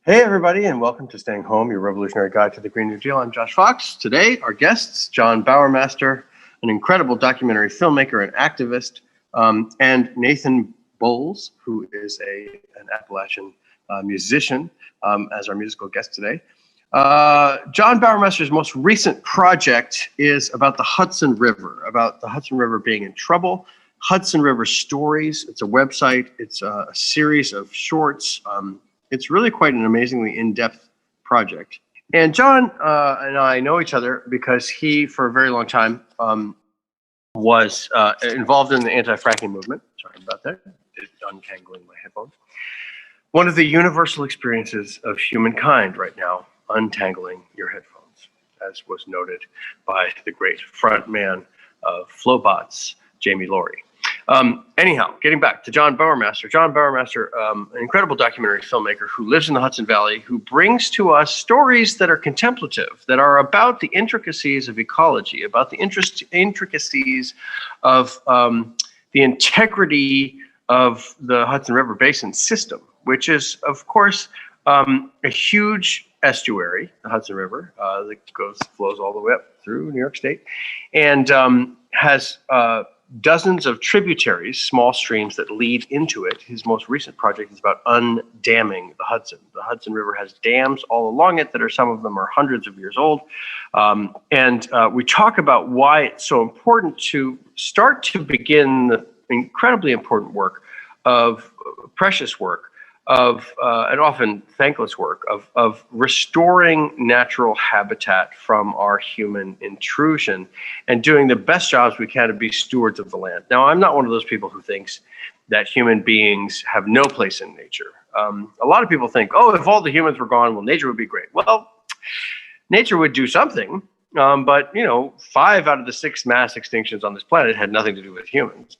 Hey, everybody, and welcome to Staying Home, your revolutionary guide to the Green New Deal. I'm Josh Fox. Today, our guests, John Bowermaster, an incredible documentary filmmaker and activist, and Nathan Bowles, who is an Appalachian musician, as our musical guest today. John Bowermaster's most recent project is about the Hudson River being in trouble. Hudson River Stories. It's a website. It's a series of shorts. It's really quite an amazingly in-depth project. And John and I know each other because he, for a very long time, was involved in the anti-fracking movement. Sorry about that. It's untangling my headphones. One of the universal experiences of humankind right now, untangling your headphones, as was noted by the great frontman of Flowbots, Jamie Laurie. Anyhow, getting back to John Bowermaster. John Bowermaster, an incredible documentary filmmaker who lives in the Hudson Valley, who brings to us stories that are contemplative, that are about the intricacies of ecology, about the intricacies of the integrity of the Hudson River Basin system, which is, of course, a huge estuary, the Hudson River, that flows all the way up through New York State, and has dozens of tributaries, small streams that lead into it. His most recent project is about undamming the Hudson. The Hudson River has dams all along it that are, some of them are hundreds of years old. And we talk about why it's so important to start to begin the incredibly important work of precious work of and often thankless work of restoring natural habitat from our human intrusion and doing the best jobs we can to be stewards of the land. Now, I'm not one of those people who thinks that human beings have no place in nature. A lot of people think, oh, if all the humans were gone, well, nature would be great. Well, nature would do something, but 5 out of the 6 mass extinctions on this planet had nothing to do with humans.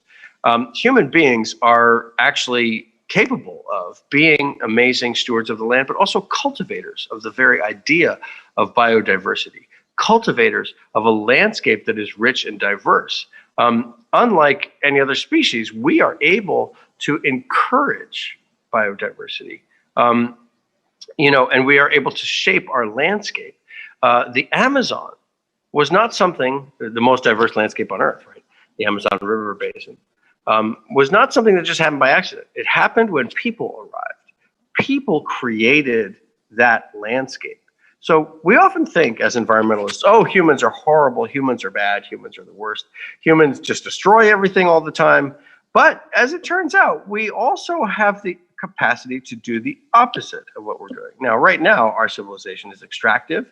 Human beings are actually capable of being amazing stewards of the land, but also cultivators of the very idea of biodiversity, cultivators of a landscape that is rich and diverse. Unlike any other species, we are able to encourage biodiversity, and we are able to shape our landscape. The Amazon was not something, the most diverse landscape on Earth, right? The Amazon River Basin. Was not something that just happened by accident. It happened when people arrived. People created that landscape. So we often think as environmentalists, oh, humans are horrible, humans are bad, humans are the worst, humans just destroy everything all the time. But as it turns out, we also have the capacity to do the opposite of what we're doing. Now, right now, our civilization is extractive.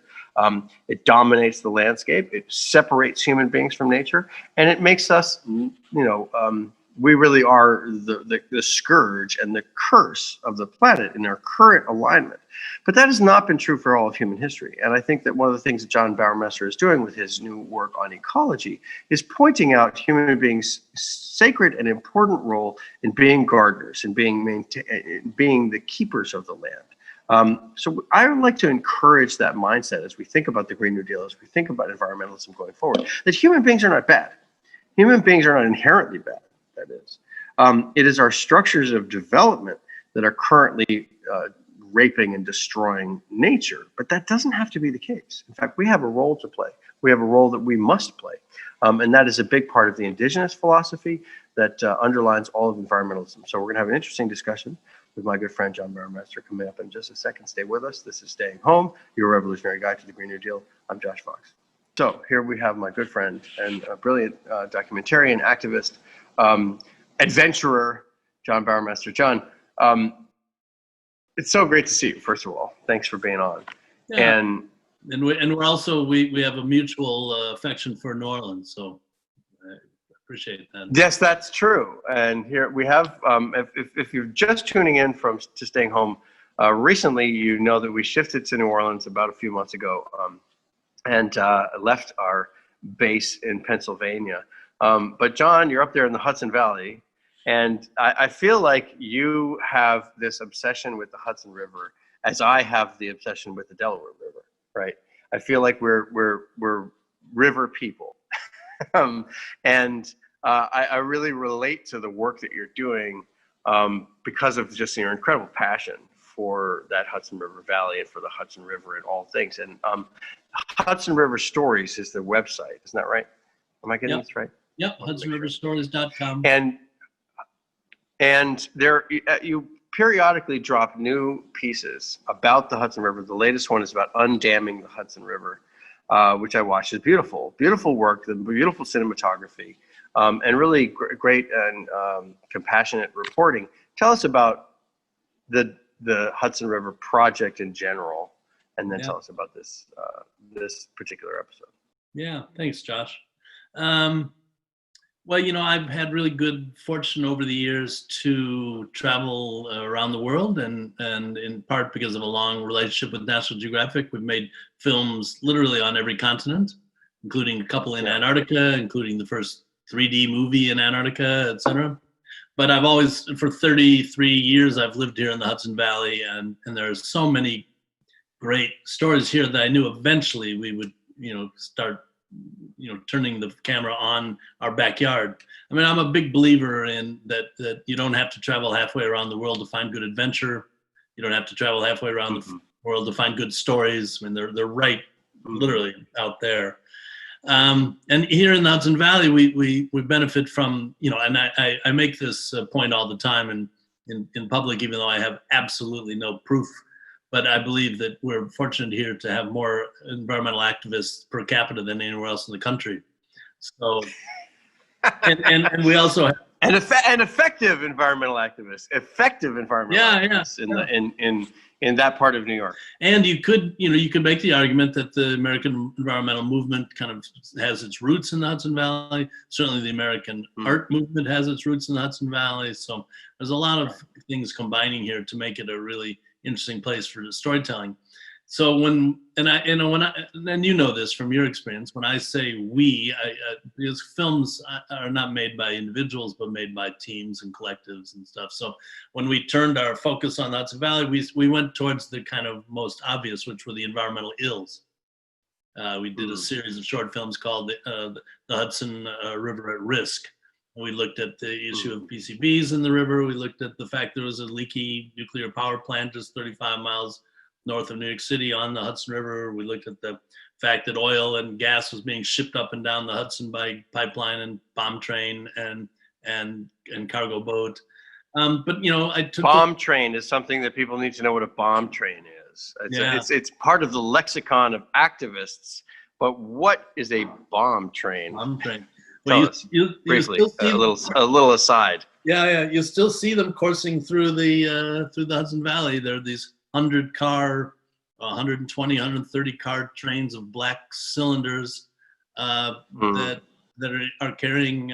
It dominates the landscape. It separates human beings from nature, and it makes us, we really are the scourge and the curse of the planet in our current alignment. But that has not been true for all of human history. And I think that one of the things that John Bowermaster is doing with his new work on ecology is pointing out human beings' sacred and important role in being gardeners and being the keepers of the land. So I would like to encourage that mindset as we think about the Green New Deal, as we think about environmentalism going forward, that human beings are not bad. Human beings are not inherently bad. That is. It is our structures of development that are currently raping and destroying nature, but that doesn't have to be the case. In fact, we have a role to play. We have a role that we must play, and that is a big part of the indigenous philosophy that underlines all of environmentalism. So we're going to have an interesting discussion with my good friend John Bowermaster coming up in just a second. Stay with us. This is Staying Home, your revolutionary guide to the Green New Deal. I'm Josh Fox. So here we have my good friend and a brilliant documentarian, activist, adventurer, John Bowermaster. John, it's so great to see you, first of all. Thanks for being on. Yeah. And we're also, we have a mutual affection for New Orleans, so I appreciate that. Yes, that's true. And here we have, if you're just tuning in to Staying Home, recently you know that we shifted to New Orleans about a few months ago and left our base in Pennsylvania. But John, you're up there in the Hudson Valley, and I feel like you have this obsession with the Hudson River as I have the obsession with the Delaware River, right? I feel like we're river people. And I really relate to the work that you're doing because of just your incredible passion for that Hudson River Valley and for the Hudson River and all things. And Hudson River Stories is their website. Isn't that right? Am I getting this right? Yep, HudsonRiverStories.com. And there, you periodically drop new pieces about the Hudson River. The latest one is about undamming the Hudson River, which I watched. It's beautiful, beautiful work, the beautiful cinematography, and really great and compassionate reporting. Tell us about the Hudson River project in general, and then tell us about this this particular episode. Yeah, thanks, Josh. Well, I've had really good fortune over the years to travel around the world, and in part because of a long relationship with National Geographic, we've made films literally on every continent, including a couple in Antarctica, including the first 3D movie in Antarctica, etc. But I've always, for 33 years, I've lived here in the Hudson Valley, and there's so many great stories here that I knew eventually we would, start turning the camera on our backyard. I mean, I'm a big believer in that you don't have to travel halfway around the world to find good adventure. You don't have to travel halfway around the world to find good stories. I mean, they're right, literally out there. And here in the Hudson Valley, we benefit from, and I make this point all the time in public, even though I have absolutely no proof. But I believe that we're fortunate here to have more environmental activists per capita than anywhere else in the country. So, and we also have effective environmental activists, in that part of New York. And you could make the argument that the American environmental movement kind of has its roots in the Hudson Valley. Certainly, the American art movement has its roots in the Hudson Valley. So there's a lot of things combining here to make it a really interesting place for storytelling. So and you know this from your experience, when I say we, because films are not made by individuals, but made by teams and collectives and stuff. So when we turned our focus on the Hudson Valley, we went towards the kind of most obvious, which were the environmental ills. We did a series of short films called the Hudson River at Risk. We looked at the issue of PCBs in the river. We looked at the fact there was a leaky nuclear power plant just 35 miles north of New York City on the Hudson River. We looked at the fact that oil and gas was being shipped up and down the Hudson by pipeline and bomb train and cargo boat. But I took bomb train is something that people need to know what a bomb train is. It's part of the lexicon of activists. But what is a bomb train? Bomb train. Tell us briefly, a little aside. Yeah. You still see them coursing through the Hudson Valley. There are these 100-car, 120, 130-car trains of black cylinders that are carrying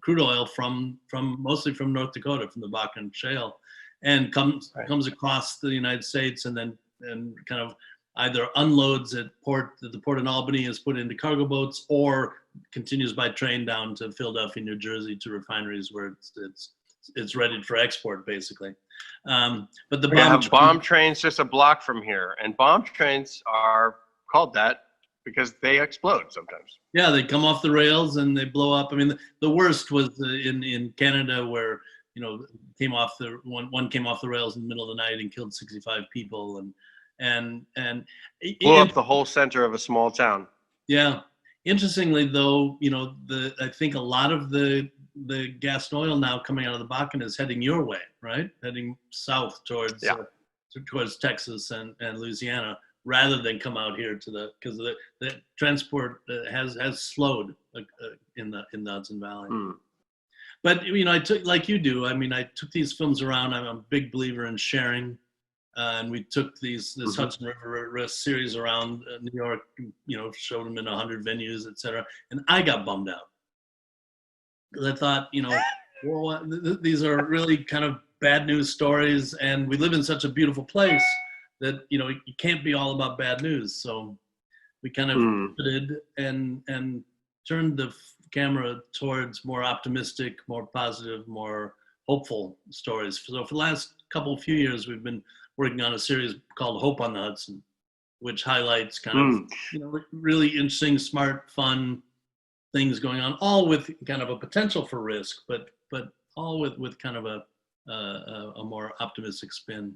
crude oil from mostly from North Dakota, from the Bakken Shale, and comes across the United States and kind of either unloads at the port in Albany, is put into cargo boats, or continues by train down to Philadelphia, New Jersey, to refineries where it's ready for export, basically. But the bomb train's just a block from here, and bomb trains are called that because they explode sometimes. Yeah, they come off the rails and they blow up. I mean, the worst was in Canada, where one came off the rails in the middle of the night and killed 65 people, and blew up the whole center of a small town. Yeah. Interestingly, though, I think a lot of the gas and oil now coming out of the Bakken is heading your way, right? Heading south towards Texas and Louisiana, rather than come out here because the transport has slowed in the Hudson Valley. But I took, like you do. I mean, I took these films around. I'm a big believer in sharing. And we took this Hudson River at Risk series around New York, showed them in 100 venues, et cetera. And I got bummed out. Because I thought, well, these are really kind of bad news stories. And we live in such a beautiful place that, it can't be all about bad news. So we kind of pivoted and turned the camera towards more optimistic, more positive, more hopeful stories. So for the last few years, we've been working on a series called Hope on the Hudson, which highlights kind of really interesting, smart, fun things going on, all with kind of a potential for risk, but all with kind of a a more optimistic spin.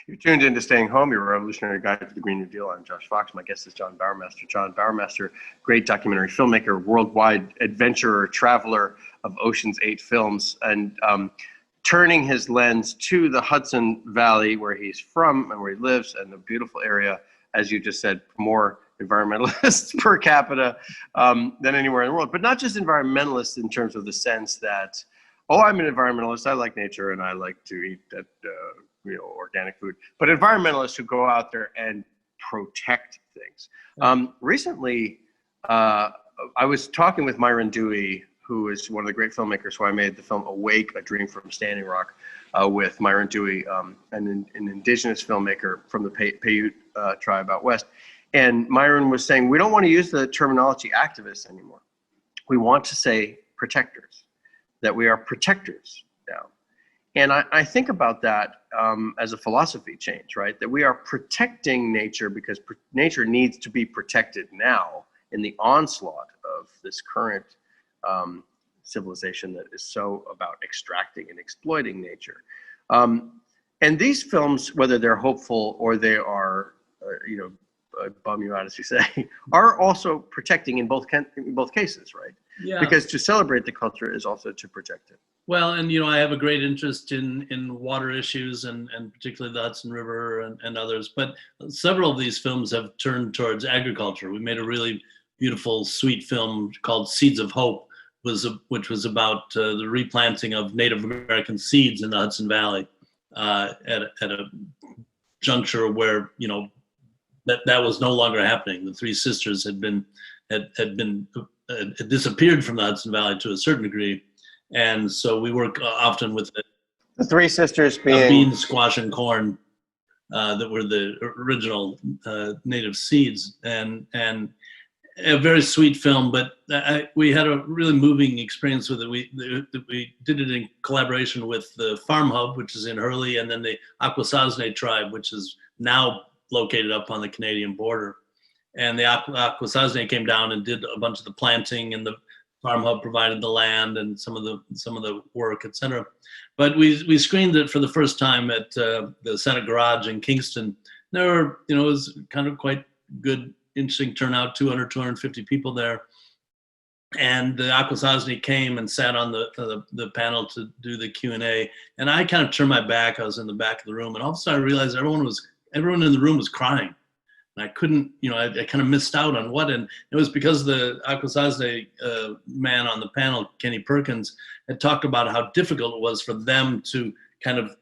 You're tuned in to Staying Home, your revolutionary guide to the Green New Deal. I'm Josh Fox. My guest is John Bowermaster. John Bowermaster, great documentary filmmaker, worldwide adventurer, traveler of Ocean's 8 films, and turning his lens to the Hudson Valley, where he's from and where he lives, and the beautiful area, as you just said, more environmentalists per capita than anywhere in the world. But not just environmentalists in terms of the sense that, oh, I'm an environmentalist, I like nature, and I like to eat that organic food, but environmentalists who go out there and protect things. Recently, I was talking with Myron Dewey, who is one of the great filmmakers who I made the film Awake, A Dream from Standing Rock with Myron Dewey, an indigenous filmmaker from the Paiute tribe out west. And Myron was saying, we don't want to use the terminology activists anymore. We want to say protectors, that we are protectors now. And I think about that as a philosophy change, right? That we are protecting nature because nature needs to be protected now in the onslaught of this current civilization that is so about extracting and exploiting nature. And these films, whether they're hopeful or they are, bum you out, as you say, are also protecting in both cases, right? Yeah. Because to celebrate the culture is also to protect it. Well, and I have a great interest in water issues and particularly the Hudson River and others. But several of these films have turned towards agriculture. We made a really beautiful, sweet film called Seeds of Hope, which was about the replanting of Native American seeds in the Hudson Valley at a juncture where that was no longer happening. The three sisters had disappeared from the Hudson Valley to a certain degree. And so we work often with the three sisters being beans, squash, and corn that were the original native seeds, and a very sweet film. But we had a really moving experience with it. We did it in collaboration with the Farm Hub, which is in Hurley, and then the Akwesasne tribe, which is now located up on the Canadian border. And the Akwesasne came down and did a bunch of the planting, and the Farm Hub provided the land and some of the work, etc. But we screened it for the first time at the Senate Garage in Kingston. There were, it was kind of quite good, interesting turnout, 250 people there. And the Akwesasne came and sat on the panel to do the Q&A. And I kind of turned my back. I was in the back of the room, and all of a sudden I realized everyone in the room was crying. And I couldn't, I kind of missed out on what, and it was because the Akwesasne man on the panel, Kenny Perkins, had talked about how difficult it was for them to kind of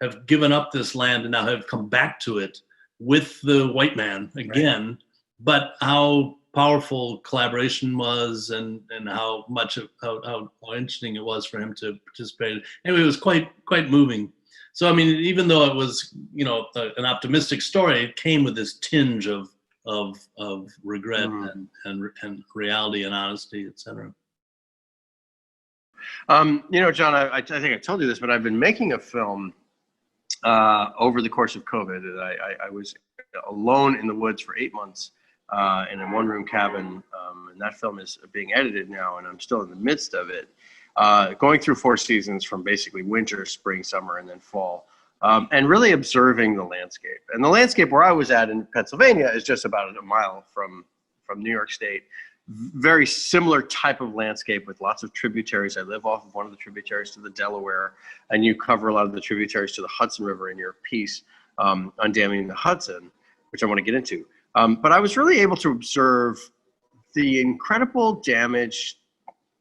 have given up this land and now have come back to it with the white man again, right. But how powerful collaboration was and how interesting it was for him to participate. Anyway, it was quite moving. So, I mean, even though it was, an optimistic story, it came with this tinge of regret and reality and honesty, et cetera. John, I think I told you this, but I've been making a film over the course of COVID. And I was alone in the woods for 8 months in a one-room cabin, and that film is being edited now, and I'm still in the midst of it. Going through 4 seasons from basically winter, spring, summer, and then fall, and really observing the landscape. And the landscape where I was at in Pennsylvania is just about a mile from New York State. Very similar type of landscape with lots of tributaries. I live off of one of the tributaries to the Delaware, and you cover a lot of the tributaries to the Hudson River in your piece on damming the Hudson, which I want to get into. But I was really able to observe the incredible damage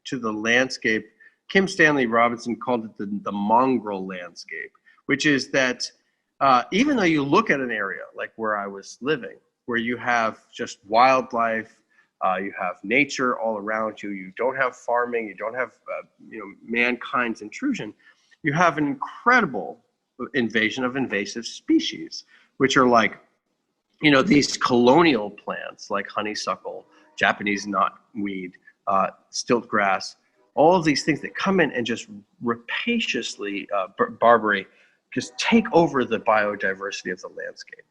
to the landscape. Kim Stanley Robinson called it the mongrel landscape, which is that even though you look at an area like where I was living, where you have just wildlife, you have nature all around you, you don't have farming, you don't have mankind's intrusion, you have an incredible invasion of invasive species, which are like, these colonial plants like honeysuckle, Japanese knotweed, stilt grass, all of these things that come in and just rapaciously, Barbary, just take over the biodiversity of the landscape.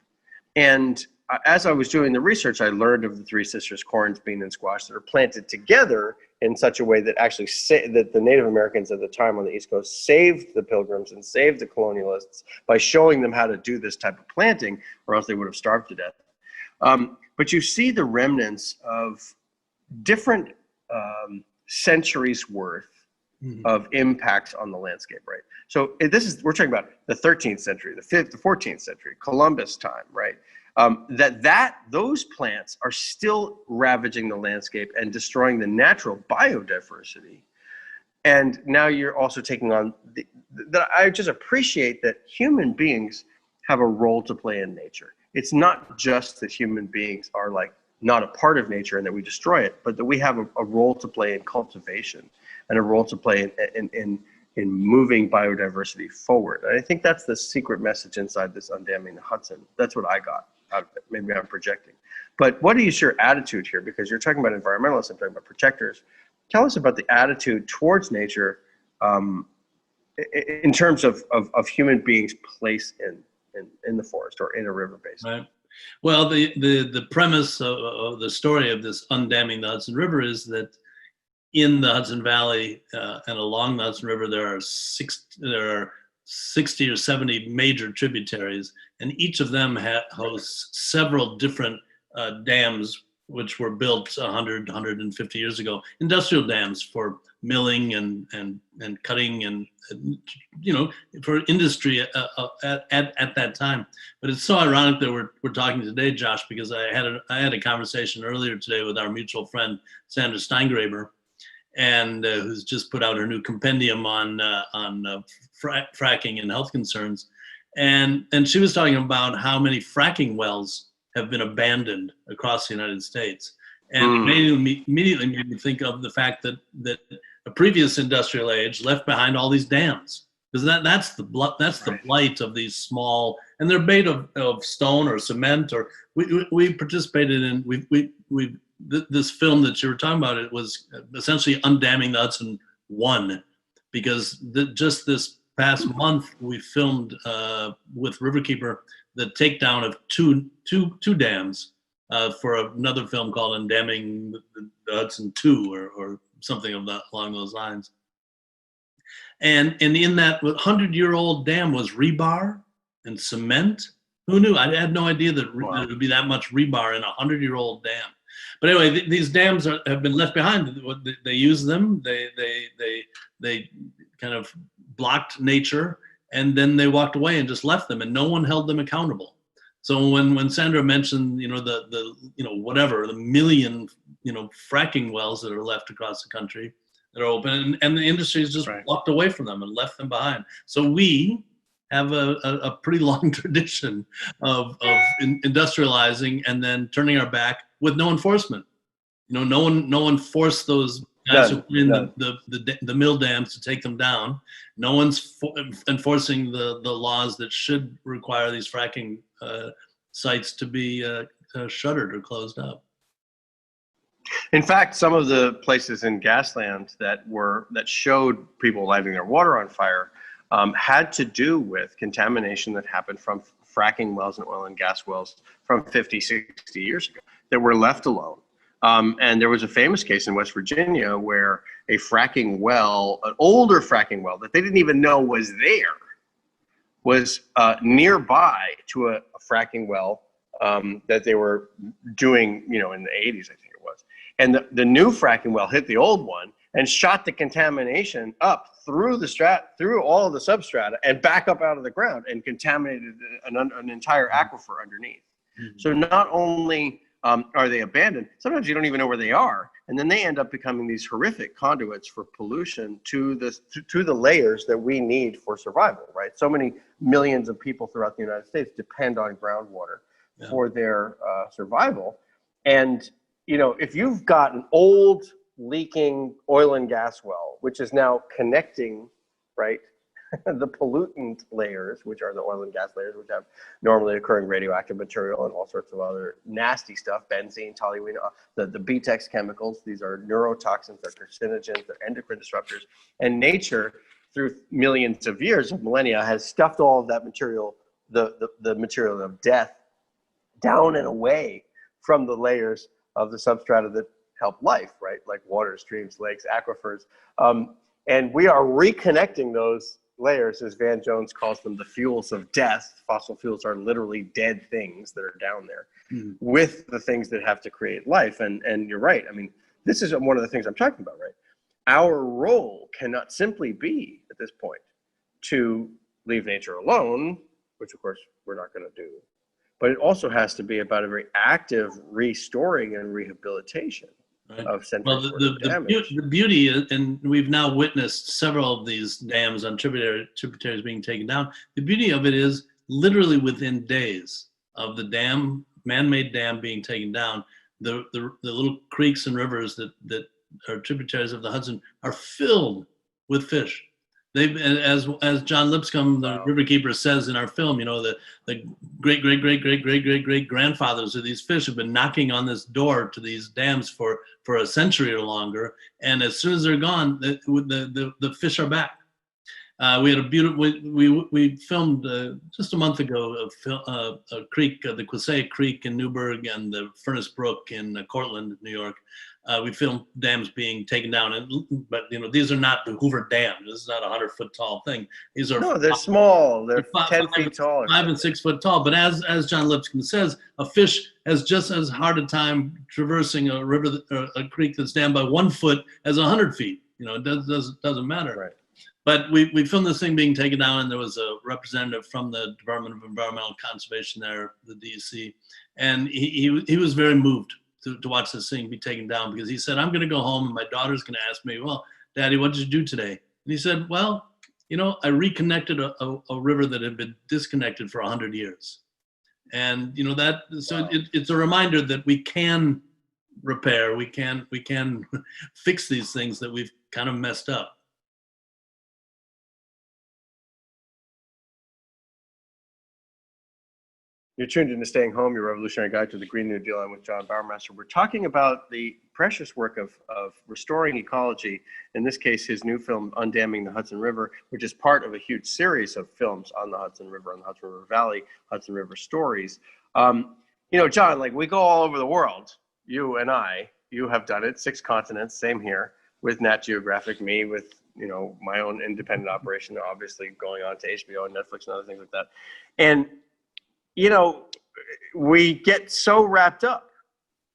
And as I was doing the research, I learned of the three sisters, corn, bean, and squash, that are planted together in such a way that actually that the Native Americans at the time on the East Coast saved the Pilgrims and saved the colonialists by showing them how to do this type of planting, or else they would have starved to death. But you see the remnants of different centuries worth of impacts on the landscape, right? So we're talking about the 13th century, the 14th century, Columbus time, right? Those plants are still ravaging the landscape and destroying the natural biodiversity. And now you're also taking on that. I just appreciate that human beings have a role to play in nature. It's not just that human beings are like not a part of nature and that we destroy it, but that we have a role to play in cultivation and a role to play in moving biodiversity forward. And I think that's the secret message inside this Undamming the Hudson. That's what I got out of it. Maybe I'm projecting. But what is your attitude here? Because you're talking about environmentalists, I'm talking about protectors. Tell us about the attitude towards nature in terms of human beings' place in the forest or in a river basin. Right. Well, the premise of the story of this undamming the Hudson River is that in the Hudson Valley and along the Hudson River, there are 60 or 70 major tributaries, and each of them hosts several different dams which were built 100, 150 years ago, industrial dams for milling and cutting and for industry at that time. But it's so ironic that we're talking today, Josh, because I had a conversation earlier today with our mutual friend Sandra Steingraber, and who's just put out her new compendium on fracking and health concerns, and she was talking about how many fracking wells have been abandoned across the United States, and immediately made me think of the fact that a previous industrial age left behind all these dams, because that's the blight of these small, and they're made of stone or cement, or we participated in this film that you were talking about. It was essentially Undamming the Hudson 1, because just this past month we filmed with Riverkeeper the takedown of two dams for another film called Undamming the Hudson 2 or something along those lines. And in that 100-year-old dam was rebar and cement. Who knew? I had no idea that there would be that much rebar in a 100-year-old dam. But anyway, these dams have been left behind. They use them. They kind of blocked nature, and then they walked away and just left them, and no one held them accountable. So when Sandra mentioned, the million, fracking wells that are left across the country that are open, and the industry has just walked away from them and left them behind. So we have a pretty long tradition of industrializing and then turning our back with no enforcement. No one forced those guys who put in the mill dams to take them down. No one's enforcing the laws that should require these fracking sites to be shuttered or closed up. In fact, some of the places in Gasland that showed people lighting their water on fire had to do with contamination that happened from fracking wells and oil and gas wells from 50, 60 years ago that were left alone. And there was a famous case in West Virginia where a fracking well, an older fracking well that they didn't even know was there, was nearby to a fracking well that they were doing, in the 80s, I think it was. And the new fracking well hit the old one and shot the contamination up through all of the substrata and back up out of the ground and contaminated an entire aquifer underneath. Mm-hmm. So not only are they abandoned, sometimes you don't even know where they are, and then they end up becoming these horrific conduits for pollution to the layers that we need for survival, right? So many millions of people throughout the United States depend on groundwater for their survival. And if you've got an old leaking oil and gas well, which is now connecting, right, the pollutant layers, which are the oil and gas layers, which have normally occurring radioactive material and all sorts of other nasty stuff, benzene, toluene, the BTEX chemicals. These are neurotoxins, they're carcinogens, they're endocrine disruptors. And nature, through millions of years of millennia, has stuffed all of that material, the material of death, down and away from the layers of the substrata that help life, right? Like water, streams, lakes, aquifers. And we are reconnecting those layers, as Van Jones calls them, the fuels of death. Fossil fuels are literally dead things that are down there, with the things that have to create life. And you're right. I mean, this is one of the things I'm talking about, right? Our role cannot simply be, at this point, to leave nature alone, which of course we're not going to do, but it also has to be about a very active restoring and rehabilitation of centuries worth of damage. The beauty, and we've now witnessed several of these dams on tributaries being taken down. The beauty of it is literally within days of the man-made dam being taken down, the little creeks and rivers that are tributaries of the Hudson are filled with fish. They've, as John Lipscomb, the riverkeeper, says in our film, you know, the great grandfathers of these fish have been knocking on this door to these dams for a century or longer, and as soon as they're gone, the fish are back. We had a beautiful. We filmed just a month ago a creek, the Quisay Creek in Newburgh and the Furnace Brook in Cortland, New York. We filmed dams being taken down, but you know, these are not the Hoover Dam. This is not a 100-foot tall thing. These are they're small. They're 10 feet tall, 5 and 6 foot tall. But as John Lipscomb says, a fish has just as hard a time traversing a river, a creek that's dammed by 1 foot as 100 feet. You know, it doesn't matter. Right. But we filmed this thing being taken down, and there was a representative from the Department of Environmental Conservation there, the DEC, and he was very moved to watch this thing be taken down, because he said, I'm going to go home and my daughter's going to ask me, well, Daddy, what did you do today? And he said, well, you know, I reconnected a river that had been disconnected for 100 years. And, you know, it's a reminder that we can repair, we can fix these things that we've kind of messed up. You're tuned into Staying Home, your revolutionary guide to the Green New Deal. I'm with John Bowermaster. We're talking about the precious work of restoring ecology, in this case, his new film, Undamming the Hudson River, which is part of a huge series of films on the Hudson River, on the Hudson River Valley, Hudson River stories. You know, John, like, we go all over the world, you and I. You have done it, 6 continents, same here, with Nat Geographic, me with, you know, my own independent operation, obviously going on to HBO and Netflix and other things like that. And you know, we get so wrapped up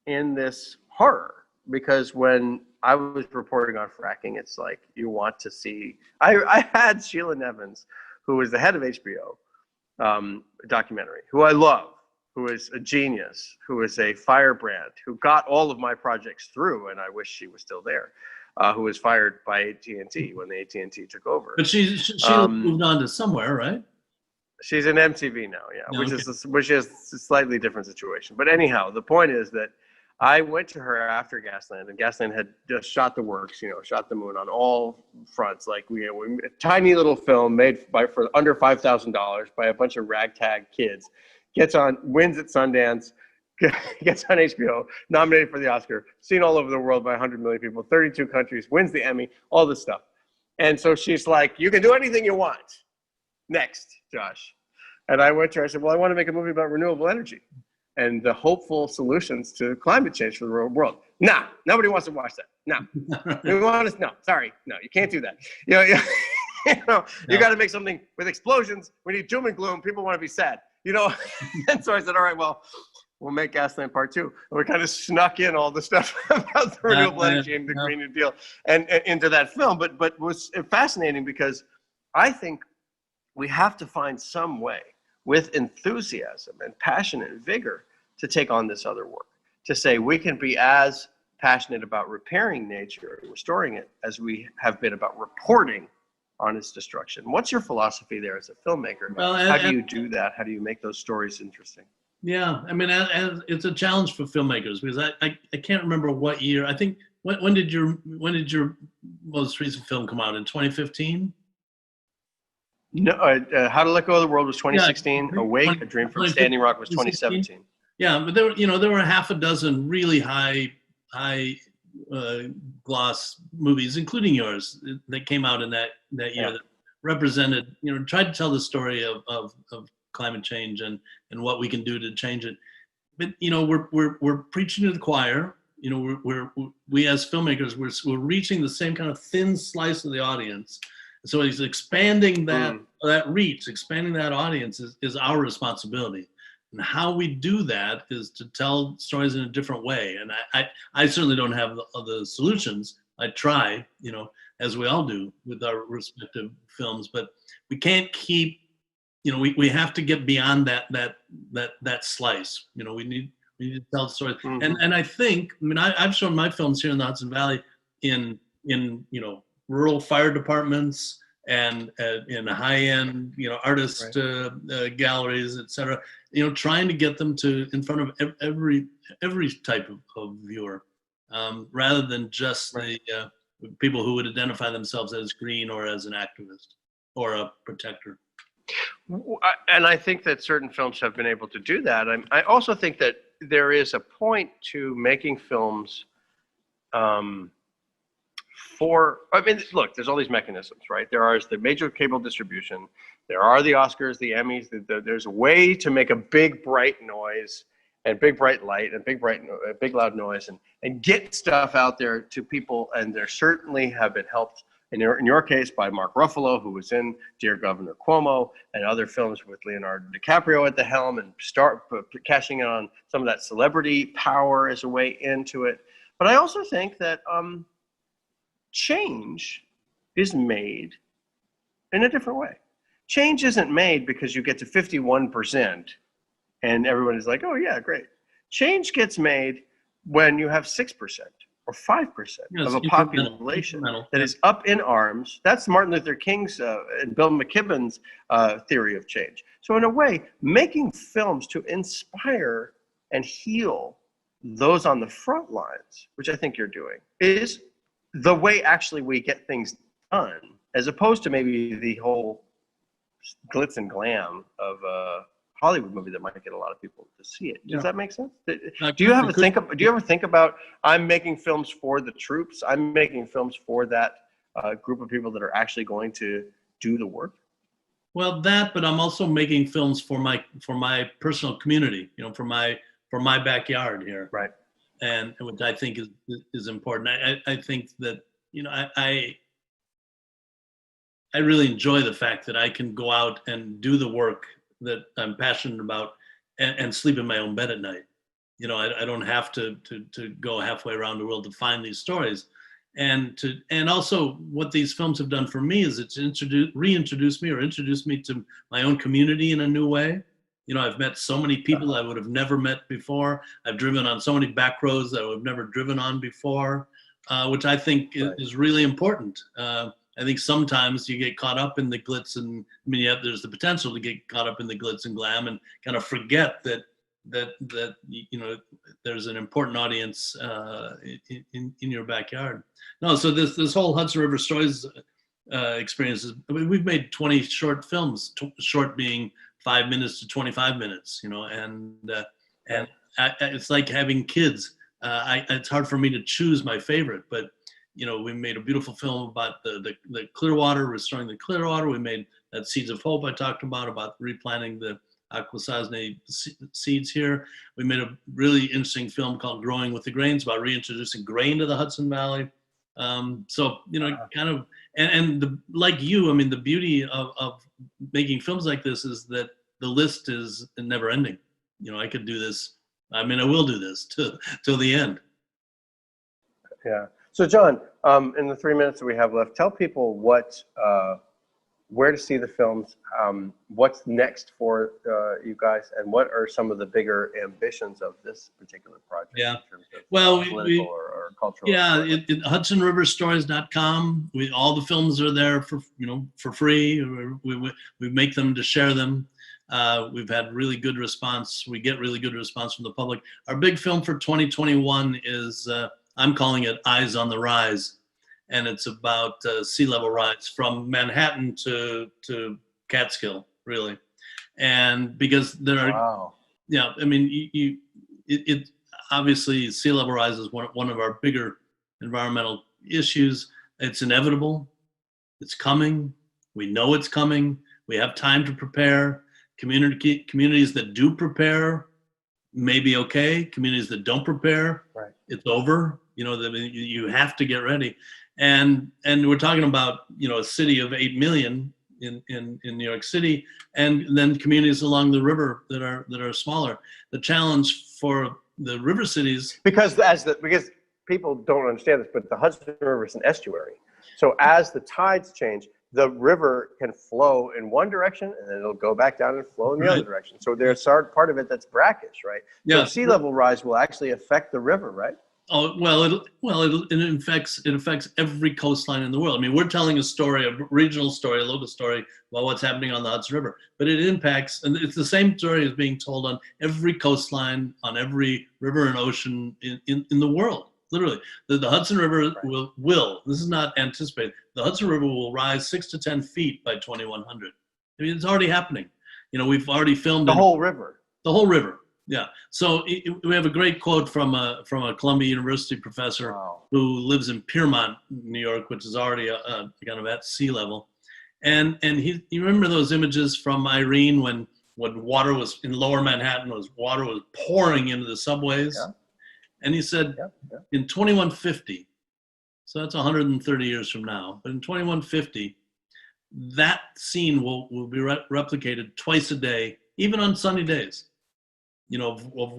in this horror, because when I was reporting on fracking, it's like you want to see. I had Sheila Nevins, who was the head of HBO documentary, who I love, who is a genius, who is a firebrand, who got all of my projects through, and I wish she was still there, who was fired by AT&T when the AT&T took over. But she moved on to somewhere, right? She's in MTV now, yeah, No, which is a slightly different situation. But anyhow, the point is that I went to her after Gasland, and Gasland had just shot the works, you know, shot the moon on all fronts. Like we a tiny little film made for under $5,000 by a bunch of ragtag kids, wins at Sundance, gets on HBO, nominated for the Oscar, seen all over the world by 100 million people, 32 countries, wins the Emmy, all this stuff. And so she's like, you can do anything you want. Next, Josh. And I went to her, I said, well, I want to make a movie about renewable energy and the hopeful solutions to climate change for the world. Nah, nobody wants to watch that. No. No, sorry. No, you can't do that. You got to make something with explosions. We need doom and gloom. People want to be sad, you know? And so I said, all right, well, we'll make Gasland Part 2. And we kind of snuck in all the stuff about the renewable energy and the Green New Deal and into that film. But it was fascinating, because I think we have to find some way, with enthusiasm and passion and vigor, to take on this other work, to say we can be as passionate about repairing nature, restoring it, as we have been about reporting on its destruction. What's your philosophy there as a filmmaker? Well, how do you do that? How do you make those stories interesting? Yeah, I mean, it's a challenge for filmmakers, because I can't remember what year. I think when did your most recent film come out? In 2015? No, How to Let Go of the World was 2016. Yeah, Awake, A Dream from Standing Rock was 2017. Yeah, but there were half a dozen really high gloss movies, including yours, that came out in that year, that represented, tried to tell the story of climate change and what we can do to change it. but we're preaching to the choir. We as filmmakers, we're reaching the same kind of thin slice of the audience. So he's expanding that reach, expanding that audience is our responsibility. And how we do that is to tell stories in a different way. And I certainly don't have the solutions. I try, as we all do with our respective films, but we can't keep, we have to get beyond that slice. We need to tell stories. And I think, I've shown my films here in the Hudson Valley in rural fire departments and in high-end, artist galleries, etc. Trying to get them in front of every type of viewer, rather than just the people who would identify themselves as green or as an activist or a protector. And I think that certain films have been able to do that. I also think that there is a point to making films look, there's all these mechanisms, right? There are the major cable distribution, there are the Oscars, the Emmys. There's a way to make a big bright noise and big bright light and big loud noise and get stuff out there to people. And there certainly have been helped in your case by Mark Ruffalo, who was in Dear Governor Cuomo and other films with Leonardo DiCaprio at the helm, and start cashing in on some of that celebrity power as a way into it. But I also think that change is made in a different way. Change isn't made because you get to 51% and everyone is like, oh yeah, great. Change gets made when you have 6% or 5% of a population that is up in arms. That's Martin Luther King's and Bill McKibben's theory of change. So in a way, making films to inspire and heal those on the front lines, which I think you're doing, is the way actually we get things done, as opposed to maybe the whole glitz and glam of a Hollywood movie that might get a lot of people to see it. Does that make sense? Do you ever think about, I'm making films for the troops, I'm making films for that group of people that are actually going to do the work? Well, but I'm also making films for my personal community, for my backyard here. Right. And which I think is important. I think that, I really enjoy the fact that I can go out and do the work that I'm passionate about and sleep in my own bed at night. I don't have to go halfway around the world to find these stories. And also what these films have done for me is it's introduced me to my own community in a new way. I've met so many people I would have never met before. I've driven on so many back roads that I've never driven on before, which I think is really important. I think sometimes you get caught up in the glitz and there's the potential to get caught up in the glitz and glam and kind of forget that there's an important audience in your backyard. No, so this whole Hudson River Stories experience we've made 20 short films, short being 5 minutes to 25 minutes, and it's like having kids. It's hard for me to choose my favorite, but we made a beautiful film about the Clearwater, restoring the Clearwater. We made that Seeds of Hope I talked about replanting the Akwesasne seeds here. We made a really interesting film called Growing with the Grains, about reintroducing grain to the Hudson Valley. Kind of, like you, the beauty of making films like this is that the list is never ending. I could do this. I will do this till the end. Yeah. So John, in the 3 minutes that we have left, tell people where to see the films, what's next for you guys, and what are some of the bigger ambitions of this particular project? Yeah. In terms of political or cultural. Yeah, HudsonRiverStories.com. All the films are there for free. We make them to share them. We've had really good response. We get really good response from the public. Our big film for 2021 is I'm calling it Eyes on the Rise, and it's about sea level rise from Manhattan to Catskill, really. And because there are, it obviously sea level rise is one of our bigger environmental issues. It's inevitable. It's coming. We know it's coming. We have time to prepare. Communities that do prepare may be okay. Communities that don't prepare, Right. it's over. You know, you have to get ready. And we're talking about, you know, a city of 8 million in New York City, and then communities along the river that are smaller. The challenge for the river cities, Because because people don't understand this, but the Hudson River is an estuary. So as the tides change, the river can flow in one direction and then it'll go back down and flow in the other direction. So there's part of it that's brackish, right? So sea level rise will actually affect the river, right? Oh, well, it affects every coastline in the world. I mean, we're telling a story, a regional story, a local story about what's happening on the Hudson River, but it impacts, and it's the same story as being told on every coastline, on every river and ocean in the world. Literally, the Hudson River will, this is not anticipated, the Hudson River will rise 6 to 10 feet by 2100. I mean, it's already happening. You know, we've already filmed the whole river. The whole river. Yeah. So we have a great quote from a Columbia University professor who lives in Piermont, New York, which is already kind of at sea level. And you remember those images from Irene when water was in Lower Manhattan, water was pouring into the subways. Yeah. And he said in 2150, so that's 130 years from now, but in 2150, that scene will be replicated twice a day, even on sunny days. You know, of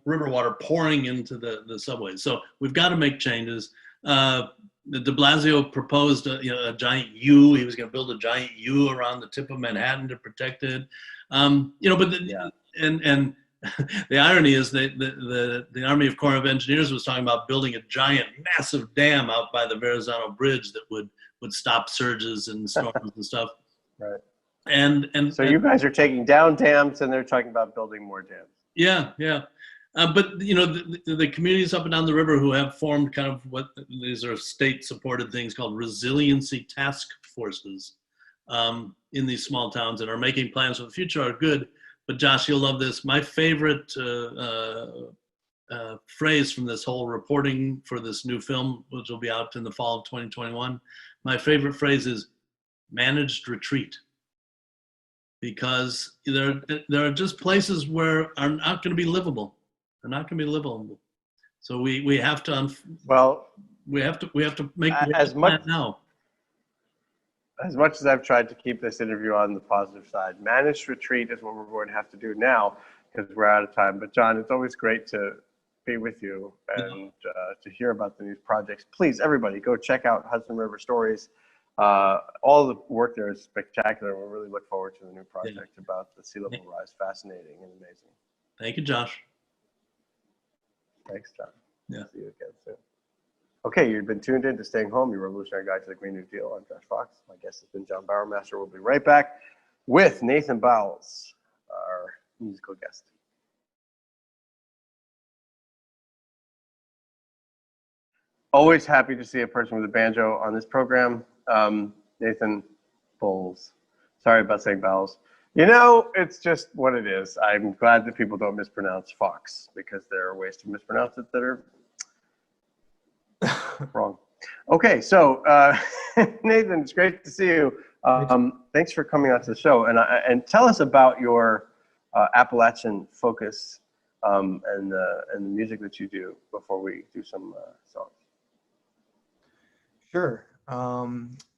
river water pouring into the subways. So we've got to make changes. De Blasio proposed a giant U. He was going to build a giant U around the tip of Manhattan to protect it. You know, but and the irony is that the Army Corps of Engineers was talking about building a giant, massive dam out by the Verrazano Bridge that would stop surges and storms and stuff. Right. And so you guys are taking down dams, and they're talking about building more dams. Yeah. But, you know, the communities up and down the river who have formed kind of what these are state-supported things called resiliency task forces in these small towns and are making plans for the future are good. But Josh, you'll love this. My favorite phrase from this whole reporting for this new film, which will be out in the fall of 2021, my favorite phrase is managed retreat. Because there are just places where are not going to be livable. They're not going to be livable. So we have to we have to make as much now. As much as I've tried to keep this interview on the positive side, managed retreat is what we're going to have to do now because we're out of time. But John, it's always great to be with you and to hear about the new projects. Please, everybody, go check out Hudson River Stories. All the work there is spectacular. We really look forward to the new project about the sea level rise. Fascinating and amazing. Thank you, Josh. Thanks, John. Yeah. See you again soon. Okay, you've been tuned in to Staying Home, your revolutionary guide to the Green New Deal. I'm Josh Fox. My guest has been John Bowermaster. We'll be right back with Nathan Bowles, our musical guest. Always happy to see a person with a banjo on this program. Nathan Bowles. Sorry about saying Bowles. You know, it's just what it is. I'm glad that people don't mispronounce Fox because there are ways to mispronounce it that are wrong. Okay, so Nathan, it's great to see you. Thanks for coming out to the show, and tell us about your Appalachian focus and the music that you do before we do some songs. Sure.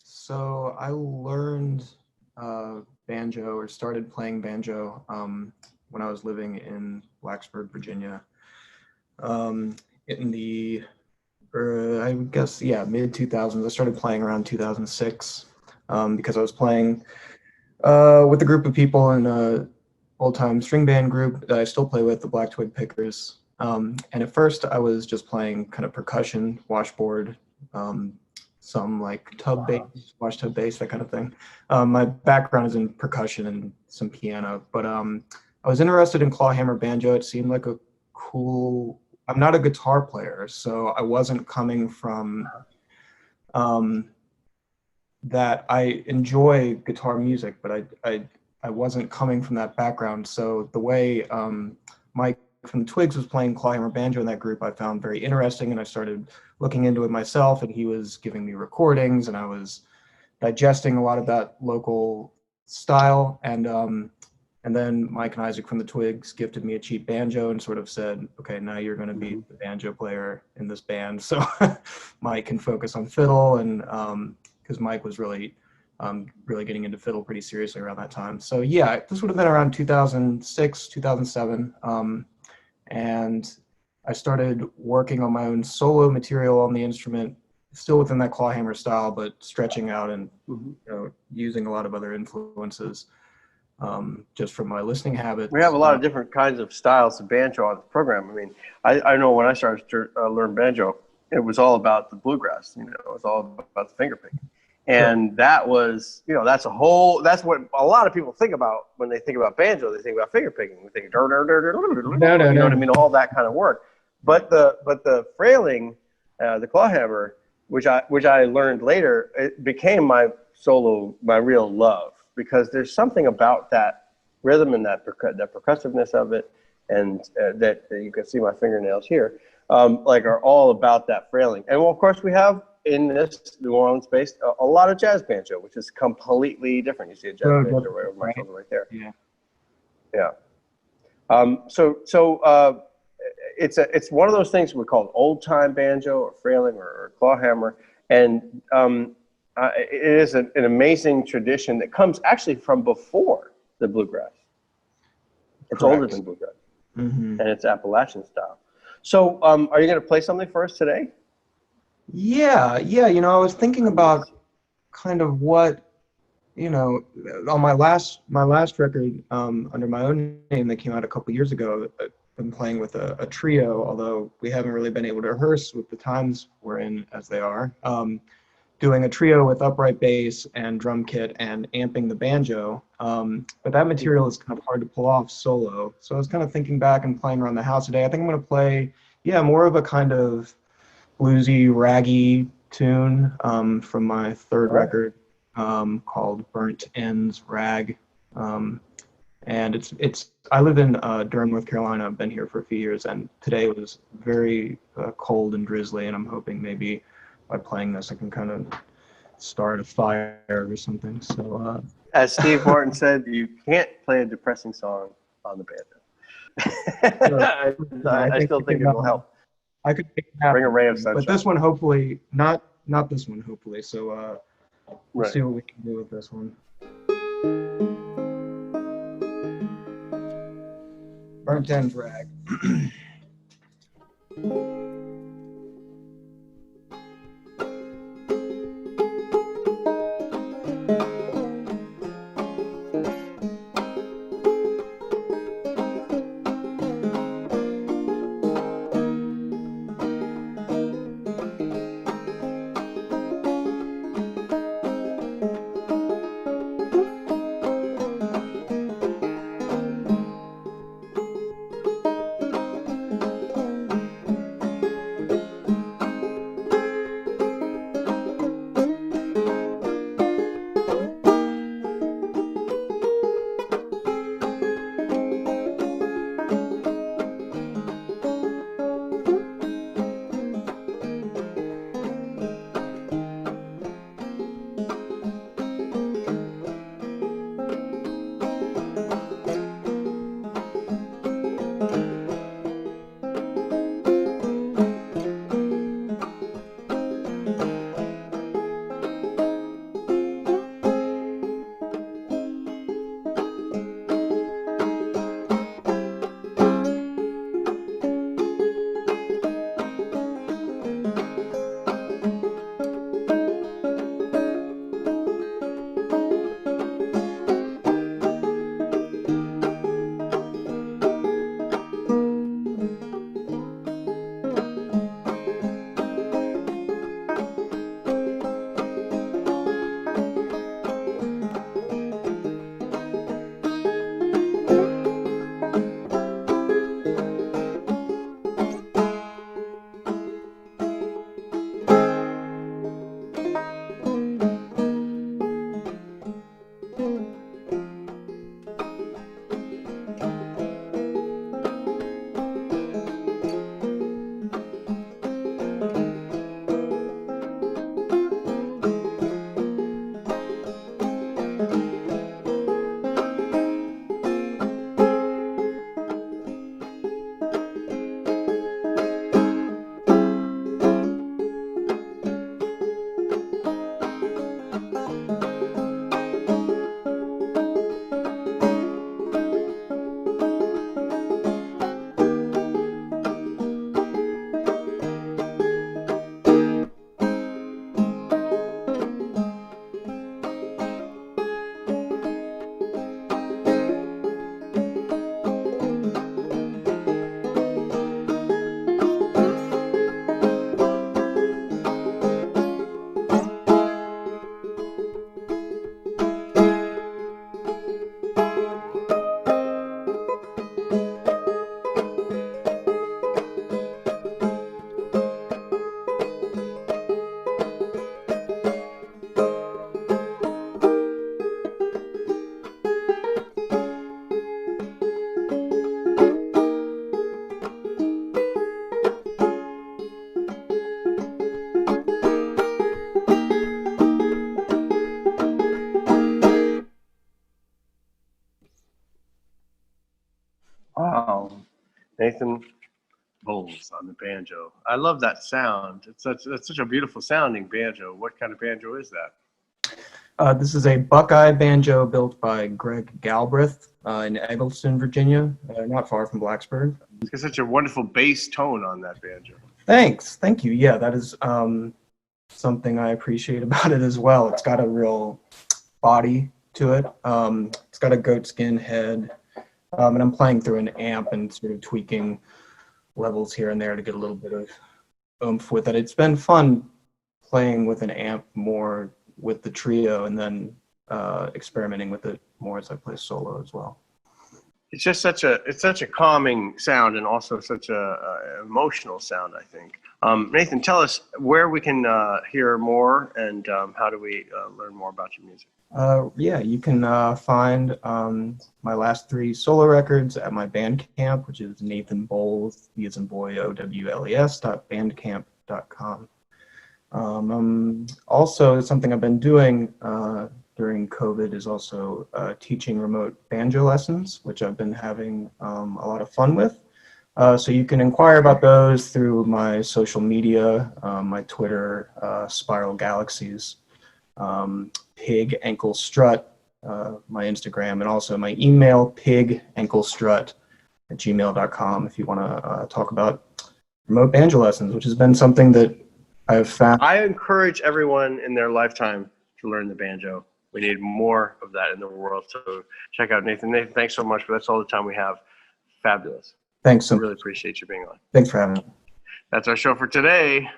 So I learned banjo or started playing banjo when I was living in Blacksburg, Virginia. In the I guess mid 2000s. I started playing around 2006 because I was playing with a group of people in a old-time string band group that I still play with, the Black Twig Pickers. And at first I was just playing kind of percussion, washboard, some like tub bass, wash tub bass, that kind of thing. My background is in percussion and some piano, but I was interested in clawhammer banjo. It seemed like a cool, I'm not a guitar player, so I wasn't coming from that. I enjoy guitar music, but I wasn't coming from that background. So the way Mike from the Twigs was playing clawhammer banjo in that group, I found very interesting, and I started looking into it myself, and he was giving me recordings, and I was digesting a lot of that local style, and And then Mike and Isaac from the Twigs gifted me a cheap banjo and sort of said, okay, now you're going to be the banjo player in this band. So Mike can focus on fiddle, and because Mike was really getting into fiddle pretty seriously around that time. So yeah, this would have been around 2006, 2007. And I started working on my own solo material on the instrument, still within that clawhammer style, but stretching out and using a lot of other influences. Just from my listening habits. We have a lot of different kinds of styles of banjo on the program. I mean, I know when I started to learn banjo, it was all about the bluegrass. It was all about the finger picking. And that was, that's what a lot of people think about when they think about banjo. They think about finger picking. They think, you know what I mean? All that kind of work. But the frailing, the clawhammer, which I learned later, it became my real love. Because there's something about that rhythm and that percussiveness of it, and that you can see my fingernails here, are all about that frailing. And well, of course, we have in this New Orleans-based a lot of jazz banjo, which is completely different. You see a jazz banjo right over my shoulder right there. Yeah. So it's one of those things we call old time banjo or frailing or clawhammer, and it is an amazing tradition that comes actually from before the bluegrass. It's older than bluegrass, and it's Appalachian style. So are you going to play something for us today? Yeah. I was thinking about kind of what, on my last record under my own name that came out a couple years ago, I've been playing with a trio, although we haven't really been able to rehearse with the times we're in as they are. Doing a trio with upright bass and drum kit and amping the banjo. But that material is kind of hard to pull off solo. So I was kind of thinking back and playing around the house today. I think I'm going to play, more of a kind of bluesy, raggy tune from my third record called Burnt Ends Rag. And I live in Durham, North Carolina. I've been here for a few years, and today was very cold and drizzly, and I'm hoping maybe by playing this, I can kind of start a fire or something. So, as Steve Martin said, you can't play a depressing song on the banjo. I still think it will help. I could bring a ray of sunshine. But this one, hopefully, not this one, hopefully. So, we'll see what we can do with this one. Burnt Ends Rag. Nathan Bowles on the banjo. I love that sound. It's such a beautiful sounding banjo. What kind of banjo is that? This is a Buckeye banjo built by Greg Galbraith in Eggleston, Virginia, not far from Blacksburg. It's got such a wonderful bass tone on that banjo. Thanks. Thank you. Yeah, that is something I appreciate about it as well. It's got a real body to it. It's got a goatskin head, and I'm playing through an amp and sort of tweaking levels here and there to get a little bit of oomph with it. It's been fun playing with an amp more with the trio and then experimenting with it more as I play solo as well. It's just such a calming sound and also such a emotional sound, I think. Nathan, tell us where we can hear more and how do we learn more about your music? Yeah, you can find my last 3 solo records at my Bandcamp, which is Nathan Bowles, B as in boy, OWLES.bandcamp.com. Also, something I've been doing during COVID is also teaching remote banjo lessons, which I've been having a lot of fun with. So you can inquire about those through my social media, my Twitter, Spiral Galaxies, Pig Ankle Strut, my Instagram, and also my email, piganklestrut@gmail.com, if you want to talk about remote banjo lessons, which has been something that I've found. I encourage everyone in their lifetime to learn the banjo. We need more of that in the world. So check out Nathan. Nathan, thanks so much, but that's all the time we have. Fabulous. Thanks. I really appreciate you being on. Thanks for having me. That's our show for today.